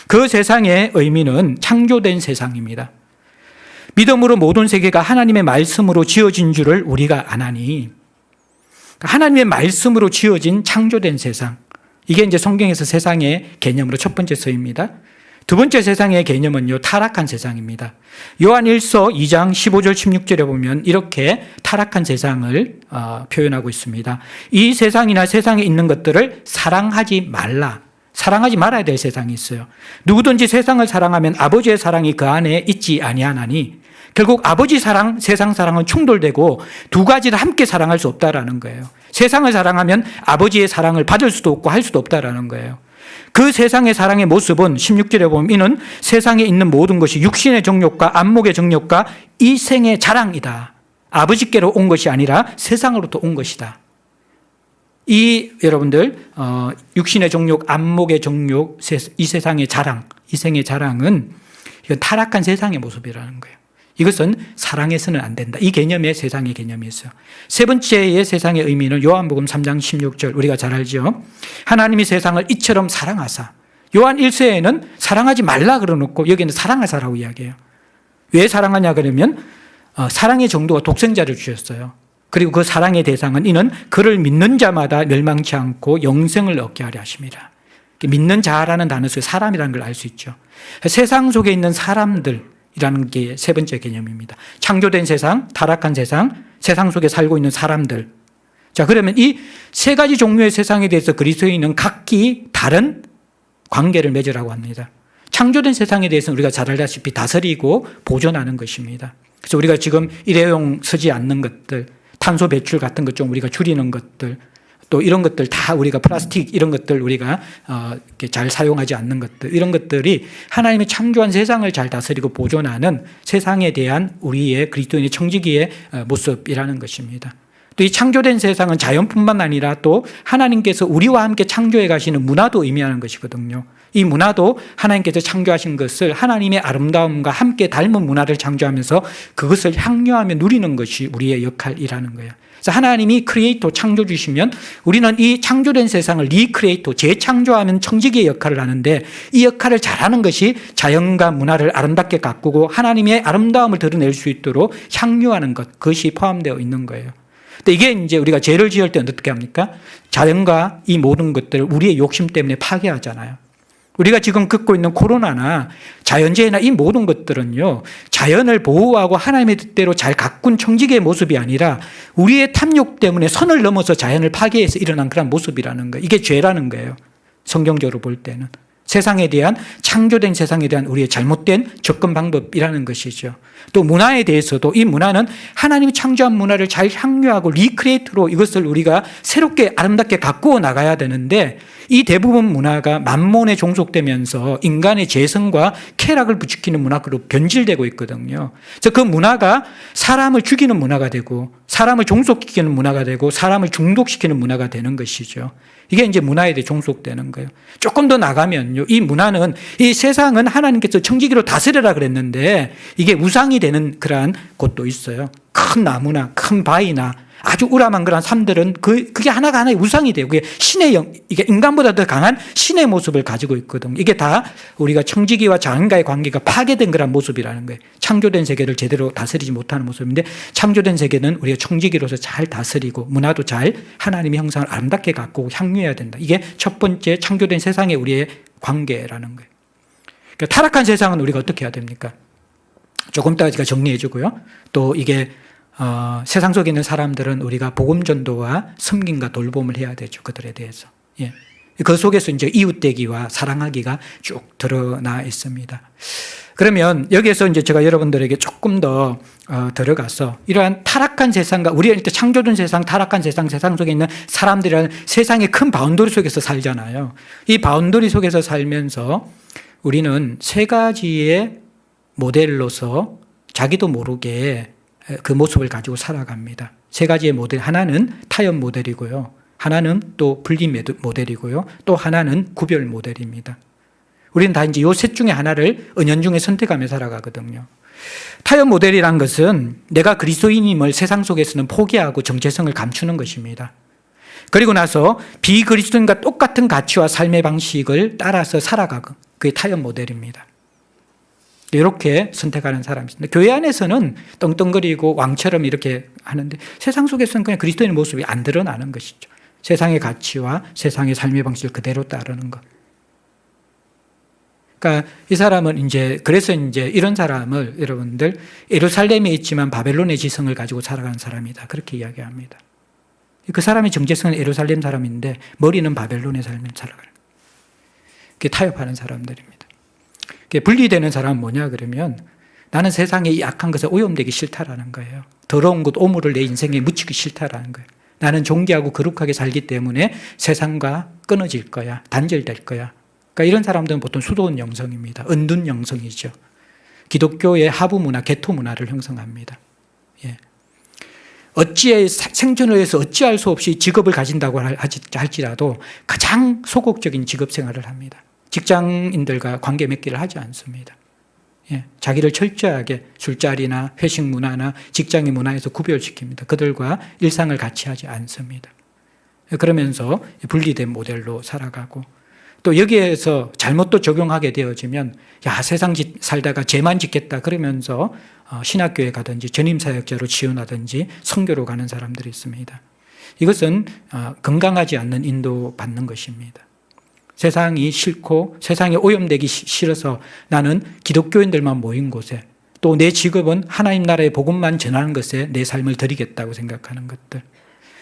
그 세상의 의미는 창조된 세상입니다. 믿음으로 모든 세계가 하나님의 말씀으로 지어진 줄을 우리가 아나니, 하나님의 말씀으로 지어진 창조된 세상, 이게 이제 성경에서 세상의 개념으로 첫 번째 서입니다. 두 번째 세상의 개념은요, 타락한 세상입니다. 요한 1서 2장 15절 16절에 보면 이렇게 타락한 세상을 표현하고 있습니다. 이 세상이나 세상에 있는 것들을 사랑하지 말라. 사랑하지 말아야 될 세상이 있어요. 누구든지 세상을 사랑하면 아버지의 사랑이 그 안에 있지 아니하나니, 결국 아버지 사랑, 세상 사랑은 충돌되고 두 가지를 함께 사랑할 수 없다라는 거예요. 세상을 사랑하면 아버지의 사랑을 받을 수도 없고 할 수도 없다라는 거예요. 그 세상의 사랑의 모습은 16절에 보면 이는 세상에 있는 모든 것이 육신의 정욕과 안목의 정욕과 이 생의 자랑이다. 아버지께로 온 것이 아니라 세상으로부터 온 것이다. 이 여러분들 육신의 정욕, 안목의 정욕, 이 세상의 자랑, 이 생의 자랑은 이건 타락한 세상의 모습이라는 거예요. 이것은 사랑해서는 안 된다. 이 개념의 세상의 개념이 있어요. 세 번째의 세상의 의미는 요한복음 3장 16절, 우리가 잘 알죠. 하나님이 세상을 이처럼 사랑하사. 요한 1서에는 사랑하지 말라 그러놓고 여기는 사랑하사라고 이야기해요. 왜 사랑하냐 그러면 사랑의 정도가 독생자를 주셨어요. 그리고 그 사랑의 대상은 이는 그를 믿는 자마다 멸망치 않고 영생을 얻게 하려 하심이라. 믿는 자라는 단어 속에 사람이라는 걸 알 수 있죠. 세상 속에 있는 사람들 이라는 게 세 번째 개념입니다. 창조된 세상, 타락한 세상, 세상 속에 살고 있는 사람들. 자, 그러면 이 세 가지 종류의 세상에 대해서 그리스도인은 각기 다른 관계를 맺으라고 합니다. 창조된 세상에 대해서는 우리가 잘 알다시피 다스리고 보존하는 것입니다. 그래서 우리가 지금 일회용 쓰지 않는 것들, 탄소 배출 같은 것 좀 우리가 줄이는 것들, 또 이런 것들 다 우리가 플라스틱 이런 것들 우리가 이렇게 잘 사용하지 않는 것들, 이런 것들이 하나님의 창조한 세상을 잘 다스리고 보존하는 세상에 대한 우리의 그리스도인의 청지기의 모습이라는 것입니다. 또 이 창조된 세상은 자연뿐만 아니라 또 하나님께서 우리와 함께 창조해 가시는 문화도 의미하는 것이거든요. 이 문화도 하나님께서 창조하신 것을 하나님의 아름다움과 함께 닮은 문화를 창조하면서 그것을 향유하며 누리는 것이 우리의 역할이라는 거예요. 그래서 하나님이 크리에이터 창조 주시면 우리는 이 창조된 세상을 리크리에이터 재창조하면 청지기의 역할을 하는데, 이 역할을 잘하는 것이 자연과 문화를 아름답게 가꾸고 하나님의 아름다움을 드러낼 수 있도록 향유하는 것, 그것이 포함되어 있는 거예요. 근데 이게 이제 우리가 죄를 지을 때는 어떻게 합니까? 자연과 이 모든 것들을 우리의 욕심 때문에 파괴하잖아요. 우리가 지금 겪고 있는 코로나나 자연재해나 이 모든 것들은요, 자연을 보호하고 하나님의 뜻대로 잘 가꾼 청지기의 모습이 아니라 우리의 탐욕 때문에 선을 넘어서 자연을 파괴해서 일어난 그런 모습이라는 거예요. 이게 죄라는 거예요. 성경적으로 볼 때는. 세상에 대한, 창조된 세상에 대한 우리의 잘못된 접근 방법이라는 것이죠. 또 문화에 대해서도 이 문화는 하나님이 창조한 문화를 잘 향유하고 리크리에이트로 이것을 우리가 새롭게 아름답게 가꾸어 나가야 되는데, 이 대부분 문화가 만몬에 종속되면서 인간의 재성과 쾌락을 부추기는 문화로 변질되고 있거든요. 그래서 그 문화가 사람을 죽이는 문화가 되고, 사람을 종속시키는 문화가 되고, 사람을 중독시키는 문화가 되는 것이죠. 이게 이제 문화에 대해 종속되는 거예요. 조금 더 나가면요, 이 문화는, 이 세상은 하나님께서 청지기로 다스려라 그랬는데 이게 우상이 되는 그러한 곳도 있어요. 큰 나무나 큰 바위나 아주 우람한 그런 산들은 그게 하나가 하나의 우상이 되고, 그게 신의 이게 인간보다 더 강한 신의 모습을 가지고 있거든요. 이게 다 우리가 청지기와 자연과의 관계가 파괴된 그런 모습이라는 거예요. 창조된 세계를 제대로 다스리지 못하는 모습인데, 창조된 세계는 우리가 청지기로서 잘 다스리고 문화도 잘 하나님의 형상을 아름답게 가꾸고 향유해야 된다. 이게 첫 번째 창조된 세상의 우리의 관계라는 거예요. 그러니까 타락한 세상은 우리가 어떻게 해야 됩니까? 조금 이따가 제가 정리해 주고요. 또 이게 세상 속에 있는 사람들은 우리가 복음 전도와 섬김과 돌봄을 해야 되죠. 그들에 대해서. 예. 그 속에서 이제 이웃되기와 사랑하기가 쭉 드러나 있습니다. 그러면 여기에서 이제 제가 여러분들에게 조금 더 들어가서 이러한 타락한 세상과 우리가 일단 창조된 세상, 타락한 세상, 세상 속에 있는 사람들이라는 세상의 큰 바운더리 속에서 살잖아요. 이 바운더리 속에서 살면서 우리는 세 가지의 모델로서 자기도 모르게 그 모습을 가지고 살아갑니다. 세 가지의 모델, 하나는 타협 모델이고요, 하나는 또 분리 모델이고요, 또 하나는 구별 모델입니다. 우리는 다 이제 이 셋 중에 하나를 은연중에 선택하며 살아가거든요. 타협 모델이란 것은 내가 그리스도인임을 세상 속에서는 포기하고 정체성을 감추는 것입니다. 그리고 나서 비그리스도인과 똑같은 가치와 삶의 방식을 따라서 살아가고, 그게 타협 모델입니다. 이렇게 선택하는 사람이 있습니다. 교회 안에서는 떵떵거리고 왕처럼 이렇게 하는데, 세상 속에서는 그냥 그리스도인의 모습이 안 드러나는 것이죠. 세상의 가치와 세상의 삶의 방식을 그대로 따르는 것. 그러니까 이 사람은 그래서 이런 사람을 여러분들 예루살렘에 있지만 바벨론의 지성을 가지고 살아가는 사람이다, 그렇게 이야기합니다. 그 사람의 정체성은 예루살렘 사람인데 머리는 바벨론의 삶을 살아가는, 그게 타협하는 사람들입니다. 분리되는 사람은 뭐냐 그러면, 나는 세상에 이 악한 것에 오염되기 싫다라는 거예요. 더러운 것, 오물을 내 인생에 묻히기 싫다라는 거예요. 나는 존귀하고 거룩하게 살기 때문에 세상과 끊어질 거야, 단절될 거야. 그러니까 이런 사람들은 보통 수도원 영성입니다. 은둔 영성이죠. 기독교의 하부 문화, 개토 문화를 형성합니다. 예. 생존을 위해서 어찌할 수 없이 직업을 가진다고 할지라도 가장 소극적인 직업 생활을 합니다. 직장인들과 관계 맺기를 하지 않습니다. 예, 자기를 철저하게 술자리나 회식 문화나 직장의 문화에서 구별시킵니다. 그들과 일상을 같이 하지 않습니다. 그러면서 분리된 모델로 살아가고, 또 여기에서 잘못도 적용하게 되어지면 세상 살다가 죄만 짓겠다 그러면서 신학교에 가든지 전임사역자로 지원하든지 선교로 가는 사람들이 있습니다. 이것은 건강하지 않는 인도받는 것입니다. 세상이 싫고 세상에 오염되기 싫어서 나는 기독교인들만 모인 곳에, 또 내 직업은 하나님 나라의 복음만 전하는 것에 내 삶을 드리겠다고 생각하는 것들.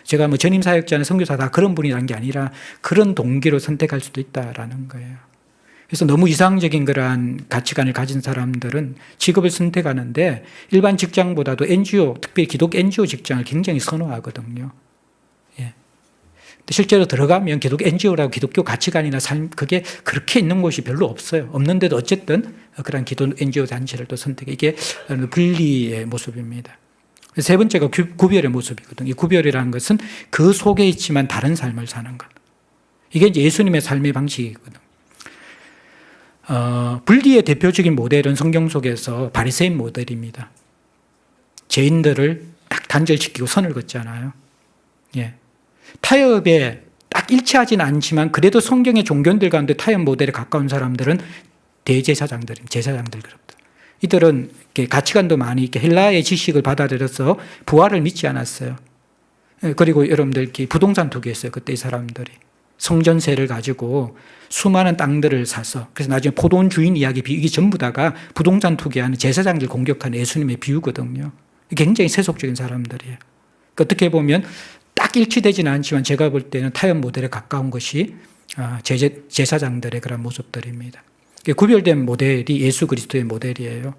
제가 전임사역자나 선교사 다 그런 분이라는 게 아니라 그런 동기로 선택할 수도 있다라는 거예요. 그래서 너무 이상적인 그러한 가치관을 가진 사람들은 직업을 선택하는데 일반 직장보다도 NGO, 특별히 기독 NGO 직장을 굉장히 선호하거든요. 예. 실제로 들어가면 기독 NGO라고 기독교 가치관이나 삶, 그게 그렇게 있는 곳이 별로 없어요. 없는데도 어쨌든 그런 기독 NGO 단체를 또 선택해. 이게 분리의 모습입니다. 세 번째가 구별의 모습이거든요. 이 구별이라는 것은 그 속에 있지만 다른 삶을 사는 것. 이게 이제 예수님의 삶의 방식이거든요. 분리의 대표적인 모델은 성경 속에서 바리새인 모델입니다. 죄인들을 딱 단절시키고 선을 걷잖아요. 예. 타협에 딱 일치하지는 않지만 그래도 성경의 종교인들 가운데 타협 모델에 가까운 사람들은 대제사장들입니다. 제사장들 그럽니다. 이들은 이렇게 가치관도 많이 이렇게 헬라의 지식을 받아들여서 부활을 믿지 않았어요. 예. 그리고 여러분들 이렇게 부동산 투기했어요. 그때 이 사람들이. 성전세를 가지고 수많은 땅들을 사서 그래서 나중에 포도원 주인 이야기 이게 전부 다가 부동산 투기하는 제사장들 공격하는 예수님의 비유거든요. 굉장히 세속적인 사람들이에요. 그러니까 어떻게 보면 딱 일치되지는 않지만 제가 볼 때는 타협 모델에 가까운 것이 제사장들의 그런 모습들입니다. 구별된 모델이 예수 그리스도의 모델이에요.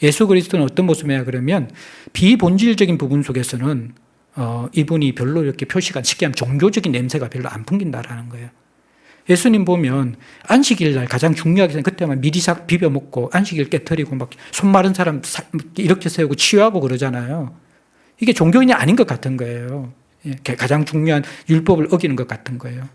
예수 그리스도는 어떤 모습이냐 그러면 비본질적인 부분 속에서는 이분이 별로 이렇게 표시가 쉽게 하면 종교적인 냄새가 별로 안 풍긴다라는 거예요. 예수님 보면 안식일 날 가장 중요하게 생각 그때만 미리삭 비벼 먹고 안식일 깨트리고 막 손 마른 사람 이렇게 세우고 치유하고 그러잖아요. 이게 종교인이 아닌 것 같은 거예요. 가장 중요한 율법을 어기는 것 같은 거예요.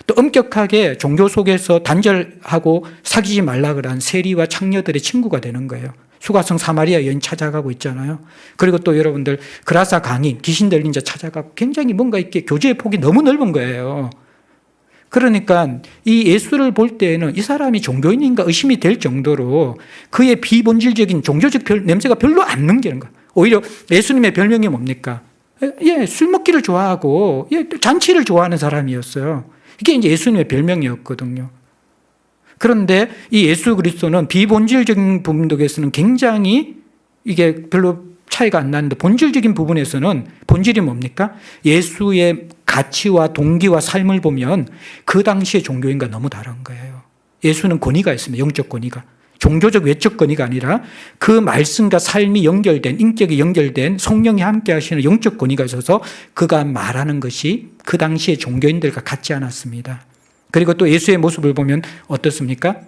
또 엄격하게 종교 속에서 단절하고 사귀지 말라 그런 세리와 창녀들의 친구가 되는 거예요. 수가성 사마리아 여인 찾아가고 있잖아요. 그리고 또 여러분들 그라사 강인 귀신 들린 자 찾아가고 굉장히 뭔가 이렇게 교제의 폭이 너무 넓은 거예요. 그러니까 이 예수를 볼 때에는 이 사람이 종교인인가 의심이 될 정도로 그의 비본질적인 종교적 냄새가 별로 안 넘기는 거예요. 오히려 예수님의 별명이 뭡니까? 예, 술 먹기를 좋아하고 잔치를 좋아하는 사람이었어요. 이게 이제 예수님의 별명이었거든요. 그런데 이 예수 그리스도는 비본질적인 부분에서는 굉장히 이게 별로 차이가 안 나는데 본질적인 부분에서는 본질이 뭡니까? 예수의 가치와 동기와 삶을 보면 그 당시의 종교인과 너무 다른 거예요. 예수는 권위가 있습니다. 영적 권위가. 종교적 외적 권위가 아니라 그 말씀과 삶이 연결된 인격이 연결된 성령이 함께 하시는 영적 권위가 있어서 그가 말하는 것이 그 당시의 종교인들과 같지 않았습니다. 그리고 또 예수의 모습을 보면 어떻습니까?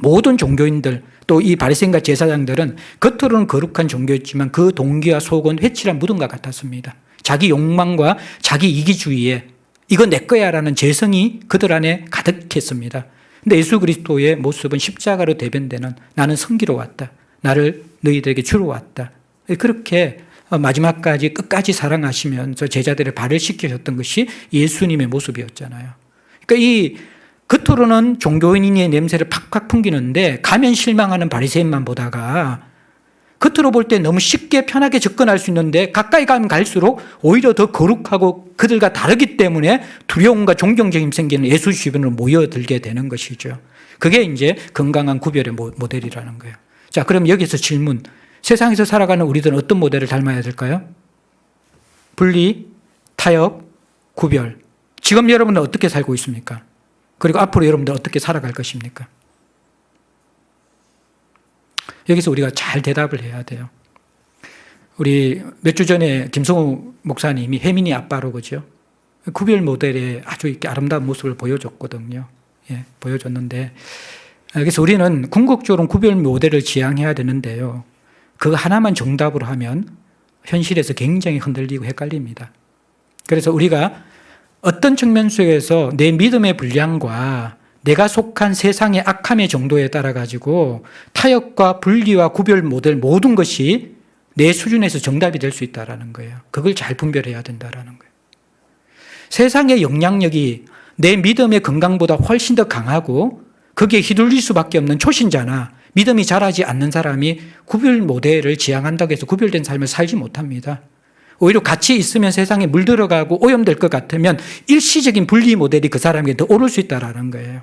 모든 종교인들 또 이 바리새인과 제사장들은 겉으로는 거룩한 종교였지만 그 동기와 속은 회칠한 무덤과 같았습니다. 자기 욕망과 자기 이기주의에 이건 내 거야라는 재성이 그들 안에 가득했습니다. 근데 예수 그리스도의 모습은 십자가로 대변되는 나는 섬기러 왔다. 나를 너희들에게 주러 왔다. 그렇게 마지막까지 끝까지 사랑하시면서 제자들의 발을 씻기셨던 것이 예수님의 모습이었잖아요. 그러니까 이 겉으로는 종교인의 냄새를 팍팍 풍기는데 가면 실망하는 바리새인만 보다가 겉으로 볼 때 너무 쉽게 편하게 접근할 수 있는데 가까이 가면 갈수록 오히려 더 거룩하고 그들과 다르기 때문에 두려움과 존경심이 생기는 예수 주변으로 모여들게 되는 것이죠. 그게 이제 건강한 구별의 모델이라는 거예요. 자, 그럼 여기서 질문. 세상에서 살아가는 우리들은 어떤 모델을 닮아야 될까요? 분리, 타협, 구별. 지금 여러분은 어떻게 살고 있습니까? 그리고 앞으로 여러분들 어떻게 살아갈 것입니까? 여기서 우리가 잘 대답을 해야 돼요. 우리 몇 주 전에 김성우 목사님이 혜민이 아빠로 그죠? 구별 모델의 아주 이렇게 아름다운 모습을 보여줬거든요. 예, 보여줬는데 그래서 우리는 궁극적으로 구별 모델을 지향해야 되는데요. 그거 하나만 정답으로 하면 현실에서 굉장히 흔들리고 헷갈립니다. 그래서 우리가 어떤 측면 속에서 내 믿음의 분량과 내가 속한 세상의 악함의 정도에 따라 가지고 타협과 분리와 구별 모델 모든 것이 내 수준에서 정답이 될 수 있다는 거예요. 그걸 잘 분별해야 된다는 거예요. 세상의 영향력이 내 믿음의 건강보다 훨씬 더 강하고 거기에 휘둘릴 수밖에 없는 초신자나 믿음이 자라지 않는 사람이 구별 모델을 지향한다고 해서 구별된 삶을 살지 못합니다. 오히려 같이 있으면 세상에 물들어가고 오염될 것 같으면 일시적인 분리 모델이 그 사람에게 더 오를 수 있다는 거예요.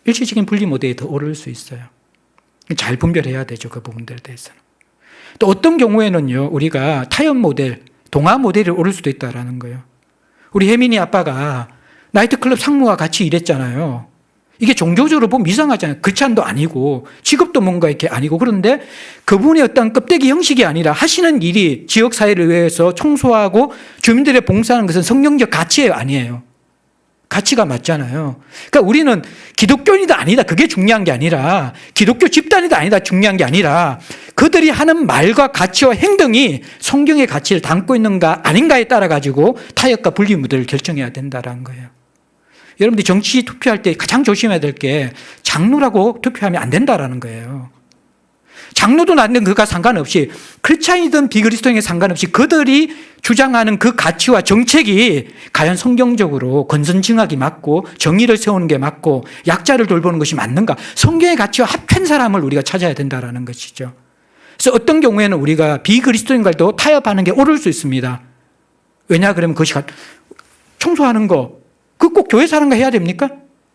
일시적인 분리 모델이 더 오를 수 있어요. 잘 분별해야 되죠. 그 부분들에 대해서는. 또 어떤 경우에는요, 우리가 타협 모델, 동화 모델이 오를 수도 있다는 거예요. 우리 혜민이 아빠가 나이트클럽 상무와 같이 일했잖아요. 이게 종교적으로 보면 이상하잖아요. 크리스찬도 아니고 직업도 뭔가 이렇게 아니고 그런데 그분의 어떤 껍데기 형식이 아니라 하시는 일이 지역사회를 위해서 청소하고 주민들의 봉사하는 것은 성경적 가치예요, 아니에요? 가치가 맞잖아요. 그러니까 우리는 기독교인이다 아니다 그게 중요한 게 아니라 기독교 집단이다 아니다 중요한 게 아니라 그들이 하는 말과 가치와 행동이 성경의 가치를 담고 있는가 아닌가에 따라 가지고 타협과 분리무대를 결정해야 된다는 거예요. 여러분들이 정치 투표할 때 가장 조심해야 될 게 장로라고 투표하면 안 된다라는 거예요. 장로도 나는 그가 상관없이 크리스찬이든 비그리스도인에 상관없이 그들이 주장하는 그 가치와 정책이 과연 성경적으로 권선징악이 맞고 정의를 세우는 게 맞고 약자를 돌보는 것이 맞는가 성경의 가치와 합한 사람을 우리가 찾아야 된다는 것이죠. 그래서 어떤 경우에는 우리가 비그리스도인과도 타협하는 게 옳을 수 있습니다. 왜냐 그러면 그것이 청소하는 거 그 꼭 교회 사람과 해야 됩니까?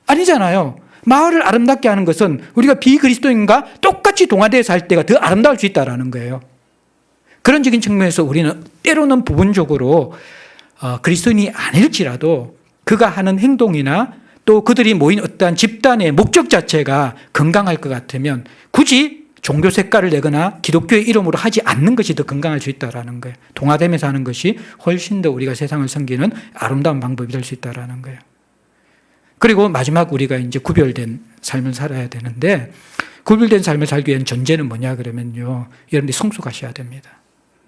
아니잖아요. 마을을 아름답게 하는 것은 우리가 비그리스도인과 똑같이 동화되어서 할 때가 더 아름다울 수 있다는 거예요. 그런적인 측면에서 우리는 때로는 부분적으로 그리스도인이 아닐지라도 그가 하는 행동이나 또 그들이 모인 어떠한 집단의 목적 자체가 건강할 것 같으면 굳이 종교 색깔을 내거나 기독교의 이름으로 하지 않는 것이 더 건강할 수 있다는 거예요. 동화되면서 하는 것이 훨씬 더 우리가 세상을 섬기는 아름다운 방법이 될 수 있다는 거예요. 그리고 마지막 우리가 이제 구별된 삶을 살아야 되는데 구별된 삶을 살기 위한 전제는 뭐냐 그러면요. 여러분들이 성숙하셔야 됩니다.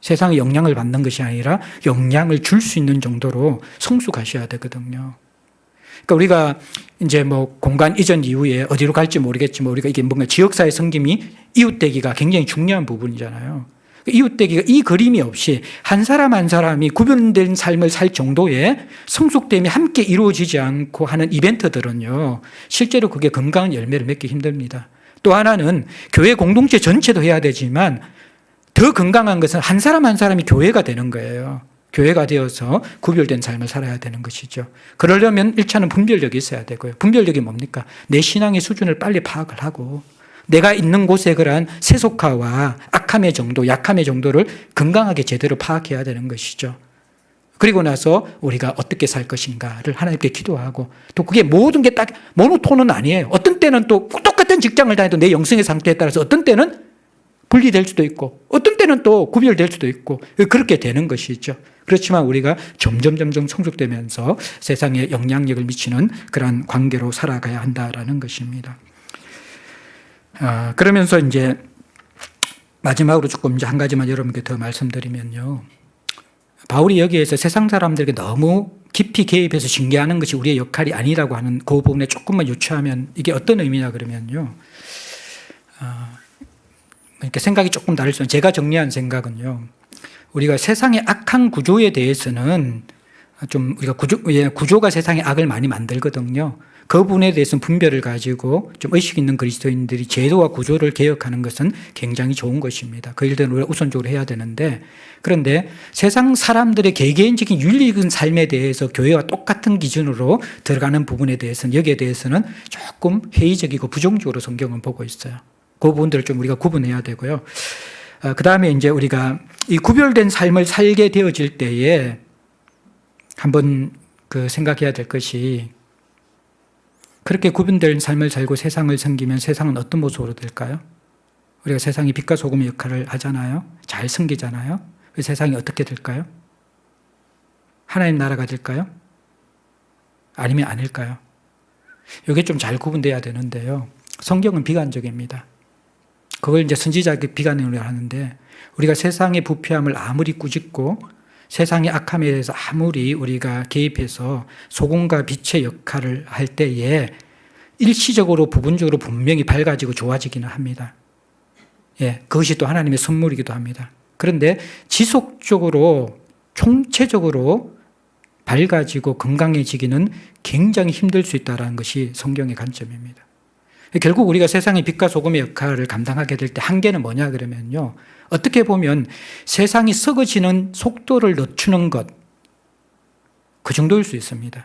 세상에 영향을 받는 것이 아니라 영향을 줄 수 있는 정도로 성숙하셔야 되거든요. 그러니까 우리가 이제 뭐 공간 이전 이후에 어디로 갈지 모르겠지만 우리가 이게 뭔가 지역사회 섬김이 이웃되기가 굉장히 중요한 부분이잖아요. 이웃되기가 이 그림이 없이 한 사람 한 사람이 구별된 삶을 살 정도의 성숙됨이 함께 이루어지지 않고 하는 이벤트들은요. 실제로 그게 건강한 열매를 맺기 힘듭니다. 또 하나는 교회 공동체 전체도 해야 되지만 더 건강한 것은 한 사람 한 사람이 교회가 되는 거예요. 교회가 되어서 구별된 삶을 살아야 되는 것이죠. 그러려면 1차는 분별력이 있어야 되고요. 분별력이 뭡니까? 내 신앙의 수준을 빨리 파악을 하고 내가 있는 곳에 그러한 세속화와 악함의 정도, 약함의 정도를 건강하게 제대로 파악해야 되는 것이죠. 그리고 나서 우리가 어떻게 살 것인가를 하나님께 기도하고 또 그게 모든 게 딱 모노톤은 아니에요. 어떤 때는 또 똑같은 직장을 다녀도 내 영성의 상태에 따라서 어떤 때는 분리될 수도 있고 어떤 때는 또 구별될 수도 있고 그렇게 되는 것이죠. 그렇지만 우리가 점점 성숙되면서 세상에 영향력을 미치는 그러한 관계로 살아가야 한다라는 것입니다. 그러면서 이제 마지막으로 조금 이제 한 가지만 여러분께 더 말씀드리면요. 바울이 여기에서 세상 사람들에게 너무 깊이 개입해서 징계하는 것이 우리의 역할이 아니라고 하는 그 부분에 조금만 유추하면 이게 어떤 의미냐 그러면요. 그러니까 생각이 조금 다를 수 있는 제가 정리한 생각은요. 우리가 세상의 악한 구조에 대해서는 좀 우리가 구조가 세상의 악을 많이 만들거든요. 그 부분에 대해서는 분별을 가지고 좀 의식 있는 그리스도인들이 제도와 구조를 개혁하는 것은 굉장히 좋은 것입니다. 그 일들은 우리가 우선적으로 해야 되는데 그런데 세상 사람들의 개개인적인 윤리적인 삶에 대해서 교회와 똑같은 기준으로 들어가는 부분에 대해서는 여기에 대해서는 조금 회의적이고 부정적으로 성경은 보고 있어요. 그 부분들을 좀 우리가 구분해야 되고요. 그 다음에 이제 우리가 이 구별된 삶을 살게 되어질 때에 한번 생각해야 될 것이 그렇게 구분된 삶을 살고 세상을 섬기면 세상은 어떤 모습으로 될까요? 우리가 세상이 빛과 소금의 역할을 하잖아요. 잘 섬기잖아요. 세상이 어떻게 될까요? 하나님 나라가 될까요? 아니면 아닐까요? 이게 좀 잘 구분돼야 되는데요. 성경은 비관적입니다. 그걸 이제 선지자에게 비관을 하는데 우리가 세상의 부패함을 아무리 꾸짖고 세상의 악함에 대해서 아무리 우리가 개입해서 소금과 빛의 역할을 할 때에 일시적으로 부분적으로 분명히 밝아지고 좋아지기는 합니다. 예, 그것이 또 하나님의 선물이기도 합니다. 그런데 지속적으로 총체적으로 밝아지고 건강해지기는 굉장히 힘들 수 있다는 것이 성경의 관점입니다. 결국 우리가 세상의 빛과 소금의 역할을 감당하게 될 때 한계는 뭐냐 그러면요. 어떻게 보면 세상이 썩어지는 속도를 늦추는 것, 그 정도일 수 있습니다.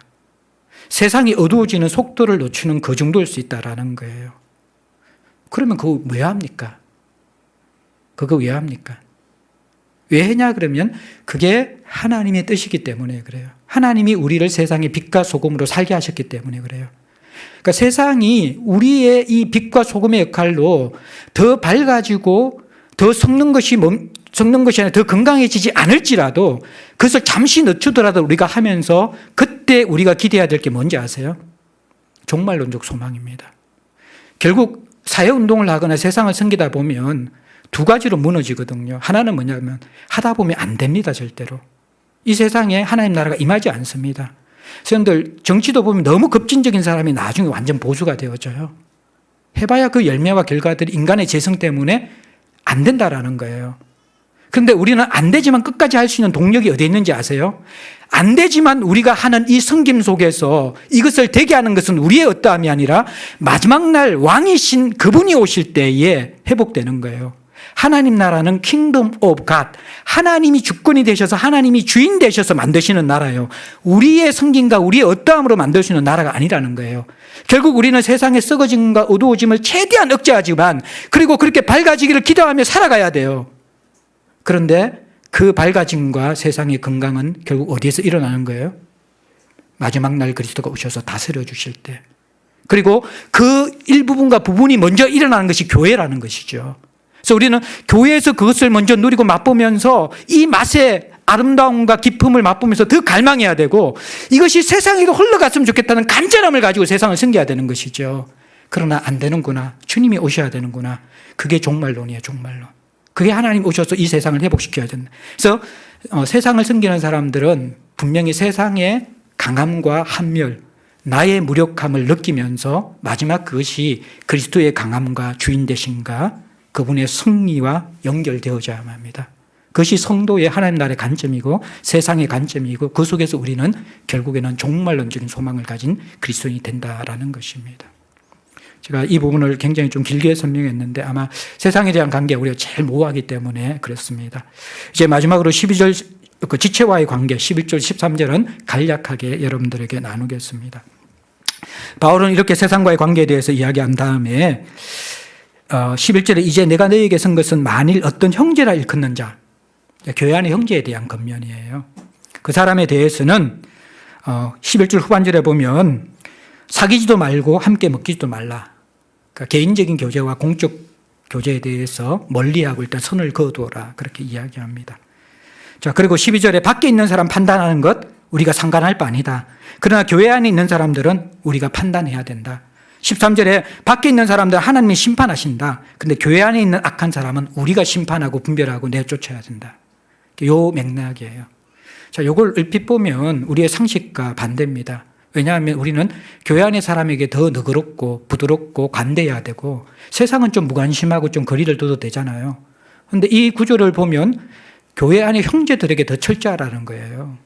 세상이 어두워지는 속도를 늦추는 그 정도일 수 있다라는 거예요. 그러면 그거 왜 합니까? 그거 왜 합니까? 왜 하냐 그러면 그게 하나님의 뜻이기 때문에 그래요. 하나님이 우리를 세상의 빛과 소금으로 살게 하셨기 때문에 그래요. 그러니까 세상이 우리의 이 빛과 소금의 역할로 더 밝아지고 더 썩는 것이 아니라 더 건강해지지 않을지라도 그것을 잠시 늦추더라도 우리가 하면서 그때 우리가 기대해야 될 게 뭔지 아세요? 종말론적 소망입니다. 결국 사회운동을 하거나 세상을 섬기다 보면 두 가지로 무너지거든요. 하나는 뭐냐면 하다 보면 안 됩니다. 절대로. 이 세상에 하나님 나라가 임하지 않습니다. 여러분들 정치도 보면 너무 급진적인 사람이 나중에 완전 보수가 되어져요. 해봐야 그 열매와 결과들이 인간의 재성 때문에 안 된다라는 거예요. 그런데 우리는 안 되지만 끝까지 할 수 있는 동력이 어디에 있는지 아세요? 안 되지만 우리가 하는 이 섬김 속에서 이것을 되게 하는 것은 우리의 어떠함이 아니라 마지막 날 왕이신 그분이 오실 때에 회복되는 거예요. 하나님 나라는 킹덤 오브 갓, 하나님이 주권이 되셔서 하나님이 주인 되셔서 만드시는 나라예요. 우리의 성김과 우리의 어떠함으로 만드시는 나라가 아니라는 거예요. 결국 우리는 세상의 썩어짐과 어두워짐을 최대한 억제하지만 그리고 그렇게 밝아지기를 기도하며 살아가야 돼요. 그런데 그 밝아짐과 세상의 건강은 결국 어디에서 일어나는 거예요? 마지막 날 그리스도가 오셔서 다스려 주실 때. 그리고 그 일부분과 부분이 먼저 일어나는 것이 교회라는 것이죠. 그래서 우리는 교회에서 그것을 먼저 누리고 맛보면서 이 맛의 아름다움과 기쁨을 맛보면서 더 갈망해야 되고 이것이 세상에도 흘러갔으면 좋겠다는 간절함을 가지고 세상을 섬겨야 되는 것이죠. 그러나 안 되는구나. 주님이 오셔야 되는구나. 그게 종말론이에요. 종말론. 그게 하나님 오셔서 이 세상을 회복시켜야 된다. 그래서 세상을 섬기는 사람들은 분명히 세상의 강함과 함멸, 나의 무력함을 느끼면서 마지막 그것이 그리스도의 강함과 주인 되신가 그분의 승리와 연결되어져야만 합니다. 그것이 성도의 하나님 나라의 관점이고 세상의 관점이고 그 속에서 우리는 결국에는 종말론적인 소망을 가진 그리스도인이 된다라는 것입니다. 제가 이 부분을 굉장히 좀 길게 설명했는데 아마 세상에 대한 관계 우리가 제일 모호하기 때문에 그렇습니다. 이제 마지막으로 12절 그 지체와의 관계 11절 13절은 간략하게 여러분들에게 나누겠습니다. 바울은 이렇게 세상과의 관계에 대해서 이야기한 다음에 11절에 이제 내가 너에게 쓴 것은 만일 어떤 형제라 일컫는 자, 교회 안의 형제에 대한 권면이에요. 그 사람에 대해서는 11절 후반절에 보면 사귀지도 말고 함께 먹지도 말라. 그러니까 개인적인 교제와 공적 교제에 대해서 멀리하고 일단 선을 그어두어라. 그렇게 이야기합니다. 자, 그리고 12절에 밖에 있는 사람 판단하는 것 우리가 상관할 바 아니다. 그러나 교회 안에 있는 사람들은 우리가 판단해야 된다. 13절에 밖에 있는 사람들 하나님이 심판하신다. 근데 교회 안에 있는 악한 사람은 우리가 심판하고 분별하고 내쫓아야 된다. 요 맥락이에요. 자, 요걸 얼핏 보면 우리의 상식과 반대입니다. 왜냐하면 우리는 교회 안의 사람에게 더 너그럽고 부드럽고 관대해야 되고 세상은 좀 무관심하고 좀 거리를 둬도 되잖아요. 그런데 이 구조를 보면 교회 안의 형제들에게 더 철저하라는 거예요.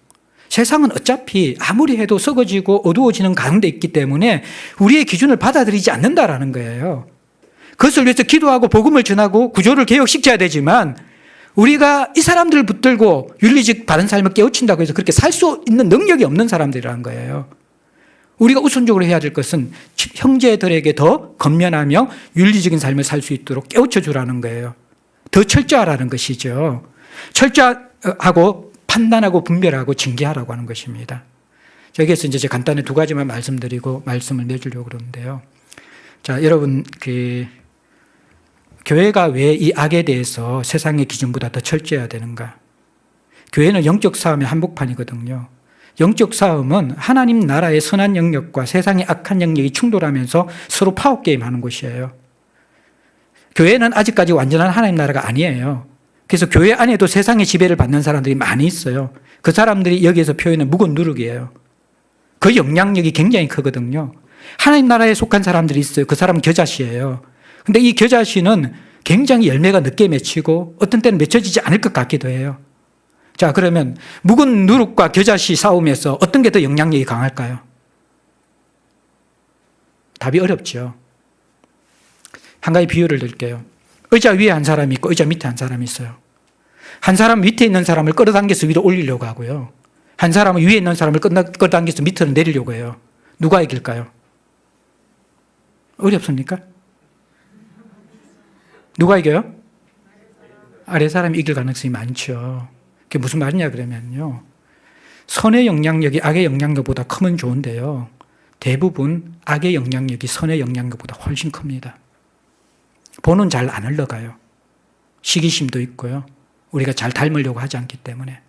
세상은 어차피 아무리 해도 썩어지고 어두워지는 가운데 있기 때문에 우리의 기준을 받아들이지 않는다라는 거예요. 그것을 위해서 기도하고 복음을 전하고 구조를 개혁시켜야 되지만 우리가 이 사람들을 붙들고 윤리적 바른 삶을 깨우친다고 해서 그렇게 살 수 있는 능력이 없는 사람들이라는 거예요. 우리가 우선적으로 해야 될 것은 형제들에게 더 건면하며 윤리적인 삶을 살 수 있도록 깨우쳐 주라는 거예요. 더 철저하라는 것이죠. 철저하고 판단하고 분별하고 징계하라고 하는 것입니다. 여기에서 이제 간단히 두 가지만 말씀드리고 말씀을 내주려고 그러는데요. 자, 여러분, 교회가 왜 이 악에 대해서 세상의 기준보다 더 철저해야 되는가? 교회는 영적 싸움의 한복판이거든요. 영적 싸움은 하나님 나라의 선한 영역과 세상의 악한 영역이 충돌하면서 서로 파워게임하는 곳이에요. 교회는 아직까지 완전한 하나님 나라가 아니에요. 그래서 교회 안에도 세상의 지배를 받는 사람들이 많이 있어요. 그 사람들이 여기에서 표현한 묵은 누룩이에요. 그 영향력이 굉장히 크거든요. 하나님 나라에 속한 사람들이 있어요. 그 사람은 겨자씨예요. 근데 이 겨자씨는 굉장히 열매가 늦게 맺히고 어떤 때는 맺혀지지 않을 것 같기도 해요. 자, 그러면 묵은 누룩과 겨자씨 싸움에서 어떤 게 더 영향력이 강할까요? 답이 어렵죠. 한 가지 비유를 드릴게요. 의자 위에 한 사람이 있고 의자 밑에 한 사람이 있어요. 한 사람 밑에 있는 사람을 끌어당겨서 위로 올리려고 하고요. 한 사람은 위에 있는 사람을 끌어당겨서 밑으로 내리려고 해요. 누가 이길까요? 어렵습니까? 누가 이겨요? 아래 사람이 이길 가능성이 많죠. 그게 무슨 말이냐 그러면요. 선의 영향력이 악의 영향력보다 크면 좋은데요. 대부분 악의 영향력이 선의 영향력보다 훨씬 큽니다. 본은 잘 안 흘러가요. 시기심도 있고요. 우리가 잘 닮으려고 하지 않기 때문에.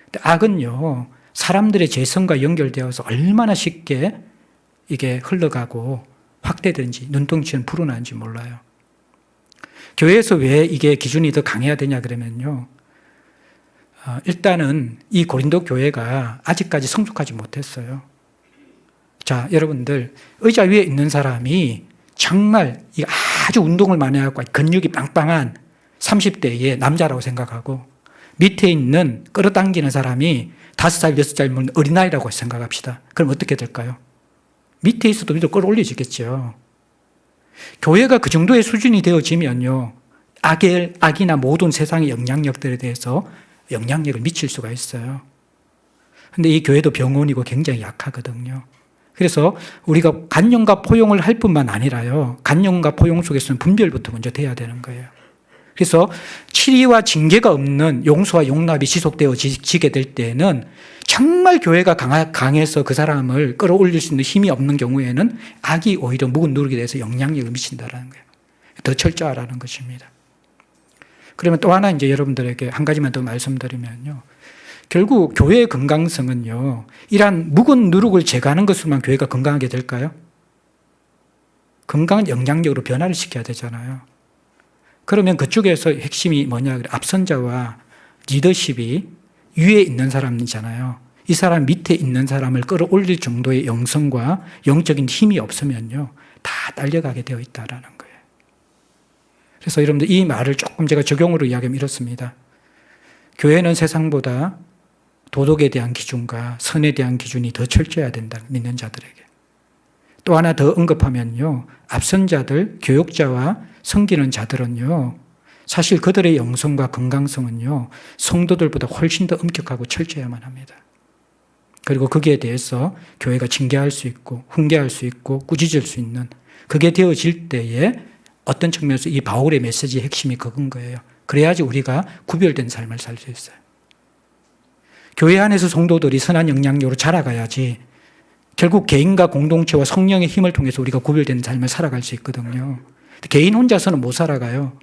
근데 악은요, 사람들의 재성과 연결되어서 얼마나 쉽게 이게 흘러가고 확대되는지, 눈덩이처럼 불어나는지 몰라요. 교회에서 왜 이게 기준이 더 강해야 되냐 그러면요. 일단은 이 고린도 교회가 아직까지 성숙하지 못했어요. 자, 여러분들, 의자 위에 있는 사람이 정말 아주 운동을 많이 하고 근육이 빵빵한 30대의 남자라고 생각하고, 밑에 있는 끌어당기는 사람이 5살, 6살 먹는 어린아이라고 생각합시다. 그럼 어떻게 될까요? 밑에 있어도 위로 끌어올려지겠죠. 교회가 그 정도의 수준이 되어지면요, 악이나 모든 세상의 영향력들에 대해서 영향력을 미칠 수가 있어요. 근데 이 교회도 병원이고 굉장히 약하거든요. 그래서 우리가 간용과 포용을 할 뿐만 아니라요, 간용과 포용 속에서는 분별부터 먼저 돼야 되는 거예요. 그래서 치리와 징계가 없는 용서와 용납이 지속되어지게 될 때는 정말 교회가 강해서 그 사람을 끌어올릴 수 있는 힘이 없는 경우에는 악이 오히려 묵은 누룩에 대해서 영향력을 미친다는 거예요. 더 철저하라는 것입니다. 그러면 또 하나 이제 여러분들에게 한 가지만 더 말씀드리면요. 결국 교회의 건강성은요, 이러한 묵은 누룩을 제거하는 것으로만 교회가 건강하게 될까요? 건강한 영향력으로 변화를 시켜야 되잖아요. 그러면 그쪽에서 핵심이 뭐냐, 앞선자와 리더십이 위에 있는 사람이잖아요. 이 사람 밑에 있는 사람을 끌어올릴 정도의 영성과 영적인 힘이 없으면요, 다 딸려가게 되어 있다는 거예요. 그래서 여러분들 이 말을 조금 제가 적용으로 이야기하면 이렇습니다. 교회는 세상보다 도덕에 대한 기준과 선에 대한 기준이 더 철저해야 된다, 믿는 자들에게. 또 하나 더 언급하면요, 앞선 자들, 교육자와 섬기는 자들은요, 사실 그들의 영성과 건강성은요, 성도들보다 훨씬 더 엄격하고 철저해야만 합니다. 그리고 거기에 대해서 교회가 징계할 수 있고 훈계할 수 있고 꾸짖을 수 있는, 그게 되어질 때에 어떤 측면에서 이 바울의 메시지의 핵심이 그건 거예요. 그래야지 우리가 구별된 삶을 살 수 있어요. 교회 안에서 성도들이 선한 영향력으로 자라가야지 결국 개인과 공동체와 성령의 힘을 통해서 우리가 구별된 삶을 살아갈 수 있거든요. 개인 혼자서는 못 살아가요.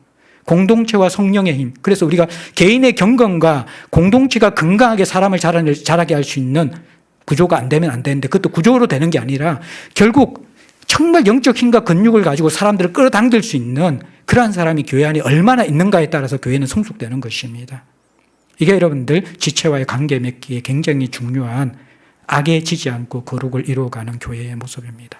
공동체와 성령의 힘. 그래서 우리가 개인의 경건과 공동체가 건강하게 사람을 자라게 할 수 있는 구조가 안 되면 안 되는데, 그것도 구조로 되는 게 아니라 결국 정말 영적 힘과 근육을 가지고 사람들을 끌어당길 수 있는 그러한 사람이 교회 안에 얼마나 있는가에 따라서 교회는 성숙되는 것입니다. 이게 여러분들 지체와의 관계 맺기에 굉장히 중요한, 악에 지지 않고 거룩을 이루어가는 교회의 모습입니다.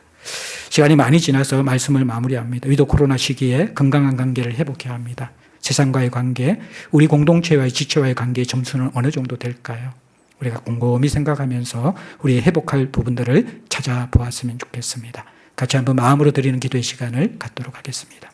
시간이 많이 지나서 말씀을 마무리합니다. 위도 코로나 시기에 건강한 관계를 회복해야 합니다. 세상과의 관계, 우리 공동체와의 지체와의 관계의 점수는 어느 정도 될까요? 우리가 곰곰이 생각하면서 우리의 회복할 부분들을 찾아보았으면 좋겠습니다. 같이 한번 마음으로 드리는 기도의 시간을 갖도록 하겠습니다.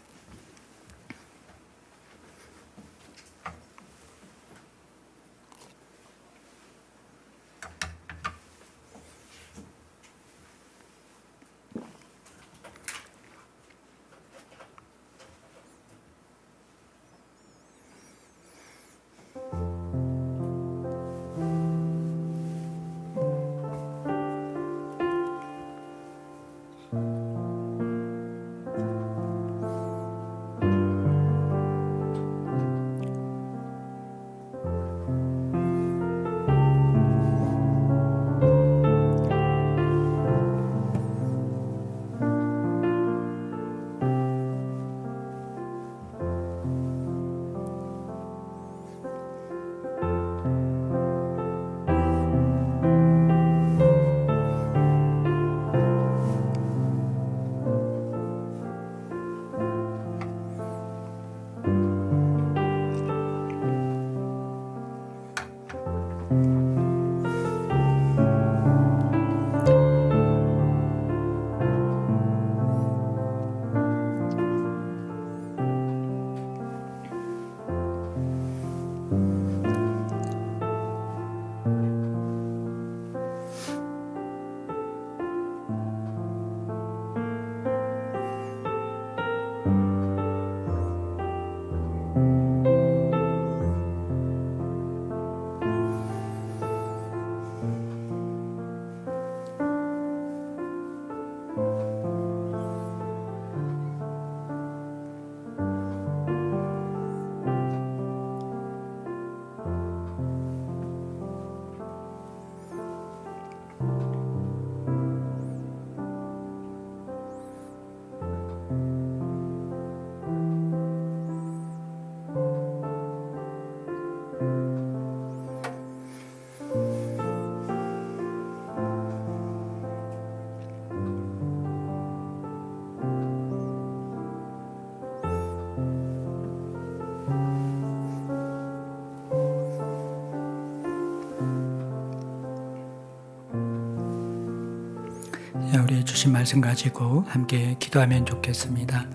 주신 말씀 가지고 함께 기도하면 좋겠습니다.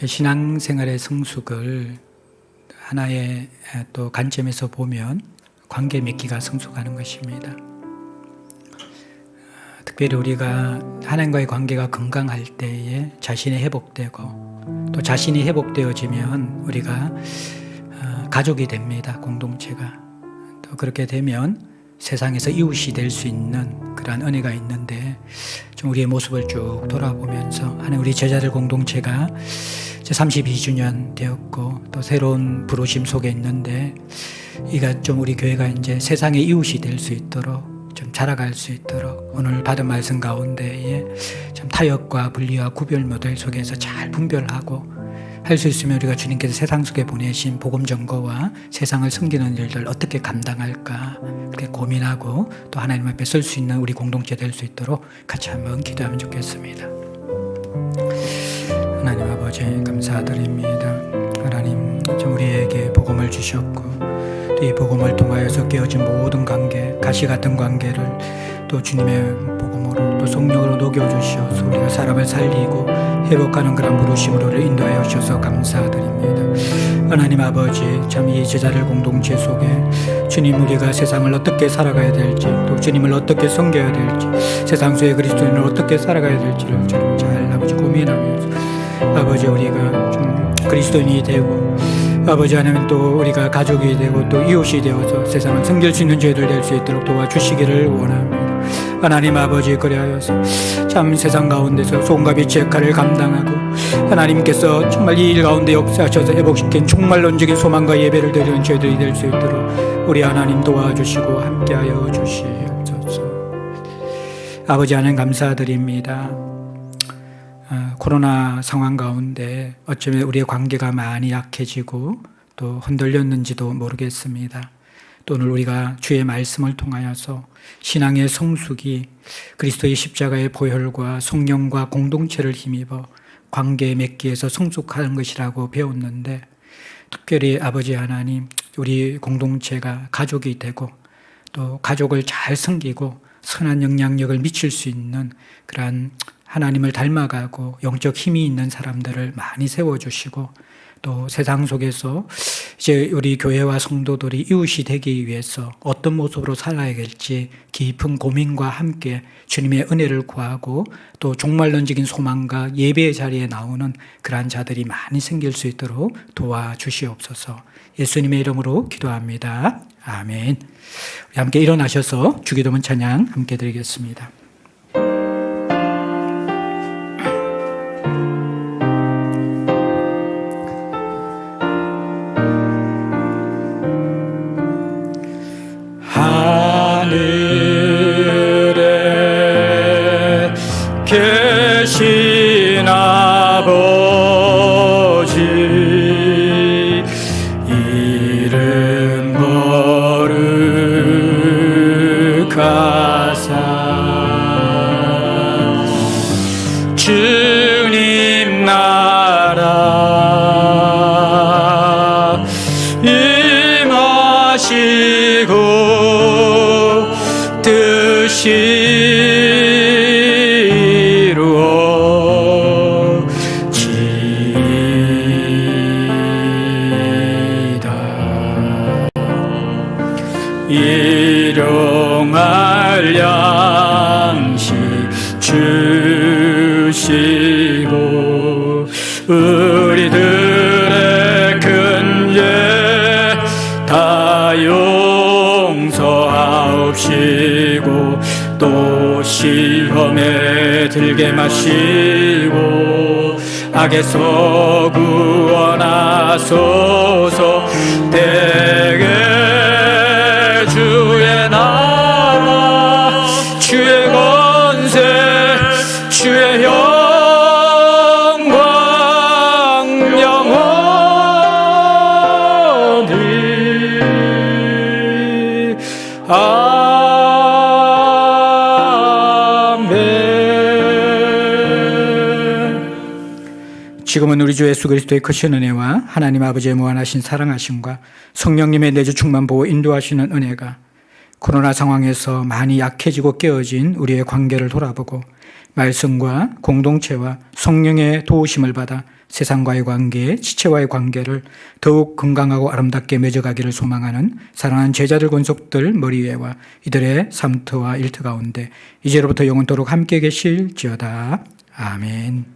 신앙생활의 성숙을 하나의 또 관점에서 보면 관계 맺기가 성숙하는 것입니다. 특별히 우리가 하나님과의 관계가 건강할 때에 자신이 회복되고 또 자신이 회복되어지면 우리가 가족이 됩니다. 공동체가. 또 그렇게 되면 세상에서 이웃이 될 수 있는 그러한 은혜가 있는데 좀 우리의 모습을 쭉 돌아보면서 하나님 우리 제자들 공동체가 이제 32주년 되었고 또 새로운 부르심 속에 있는데 이가 좀 우리 교회가 이제 세상의 이웃이 될 수 있도록 좀 자라갈 수 있도록 오늘 받은 말씀 가운데에 좀 타협과 분리와 구별 모델 속에서 잘 분별하고 할 수 있으면 우리가 주님께서 세상 속에 보내신 복음 전거와 세상을 섬기는 일들 어떻게 감당할까 그렇게 고민하고 또 하나님 앞에 설 수 있는 우리 공동체 될 수 있도록 같이 한번 기도하면 좋겠습니다. 하나님 아버지 감사드립니다. 하나님 좀 우리에게 복음을 주셨고 또 이 복음을 통하여서 깨어진 모든 관계 가시 같은 관계를 또 주님의 복음으로 또 성령으로 녹여주셔서 우리가 사람을 살리고 회복하는 그런 부르심으로 인도하여 주셔서 감사드립니다. 하나님 아버지 참 이 제자들 공동체 속에 주님 우리가 세상을 어떻게 살아가야 될지 또 주님을 어떻게 섬겨야 될지 세상 속의 그리스도인을 어떻게 살아가야 될지를 좀 잘 아버지 고민하면서 아버지 우리가 좀 그리스도인이 되고 아버지 하나님 또 우리가 가족이 되고 또 이웃이 되어서 세상을 섬길 수 있는 죄들 될 수 있도록 도와주시기를 원합니다. 하나님 아버지 그리하여서 참 세상 가운데서 소금과 빛의 역할을 감당하고 하나님께서 정말 이 일 가운데 역사하셔서 회복시킨 종말론적인 소망과 예배를 드리는 죄들이 될 수 있도록 우리 하나님 도와주시고 함께하여 주시옵소서. 아버지 하나님 감사드립니다. 코로나 상황 가운데 어쩌면 우리의 관계가 많이 약해지고 또 흔들렸는지도 모르겠습니다. 또 오늘 우리가 주의 말씀을 통하여서 신앙의 성숙이 그리스도의 십자가의 보혈과 성령과 공동체를 힘입어 관계 맺기에서 성숙하는 것이라고 배웠는데 특별히 아버지 하나님 우리 공동체가 가족이 되고 또 가족을 잘 섬기고 선한 영향력을 미칠 수 있는 그러한 하나님을 닮아가고 영적 힘이 있는 사람들을 많이 세워주시고 또 세상 속에서 이제 우리 교회와 성도들이 이웃이 되기 위해서 어떤 모습으로 살아야 될지 깊은 고민과 함께 주님의 은혜를 구하고 또 종말론적인 소망과 예배의 자리에 나오는 그러한 자들이 많이 생길 수 있도록 도와주시옵소서. 예수님의 이름으로 기도합니다. 아멘. 우리 함께 일어나셔서 주기도문 찬양 함께 드리겠습니다. 하늘에 계신 아버지 이름 거룩하사 주님 나라 임하시고 뜻이 이루어지이다. 일용할 양식 주시고 우리들의 큰 죄 다 용서하옵시고 또 시험에 들게 마시고 악에서 구원하소서. 대개 주의 나라 주의 권세 주의 영광 영원히 지금은 우리 주 예수 그리스도의 크신 은혜와 하나님 아버지의 무한하신 사랑하심과 성령님의 내주 충만 보호 인도하시는 은혜가 코로나 상황에서 많이 약해지고 깨어진 우리의 관계를 돌아보고 말씀과 공동체와 성령의 도우심을 받아 세상과의 관계, 지체와의 관계를 더욱 건강하고 아름답게 맺어가기를 소망하는 사랑하는 제자들 권속들 머리 위에와 이들의 삶터와 일터 가운데 이제로부터 영원토록 함께 계실지어다. 아멘.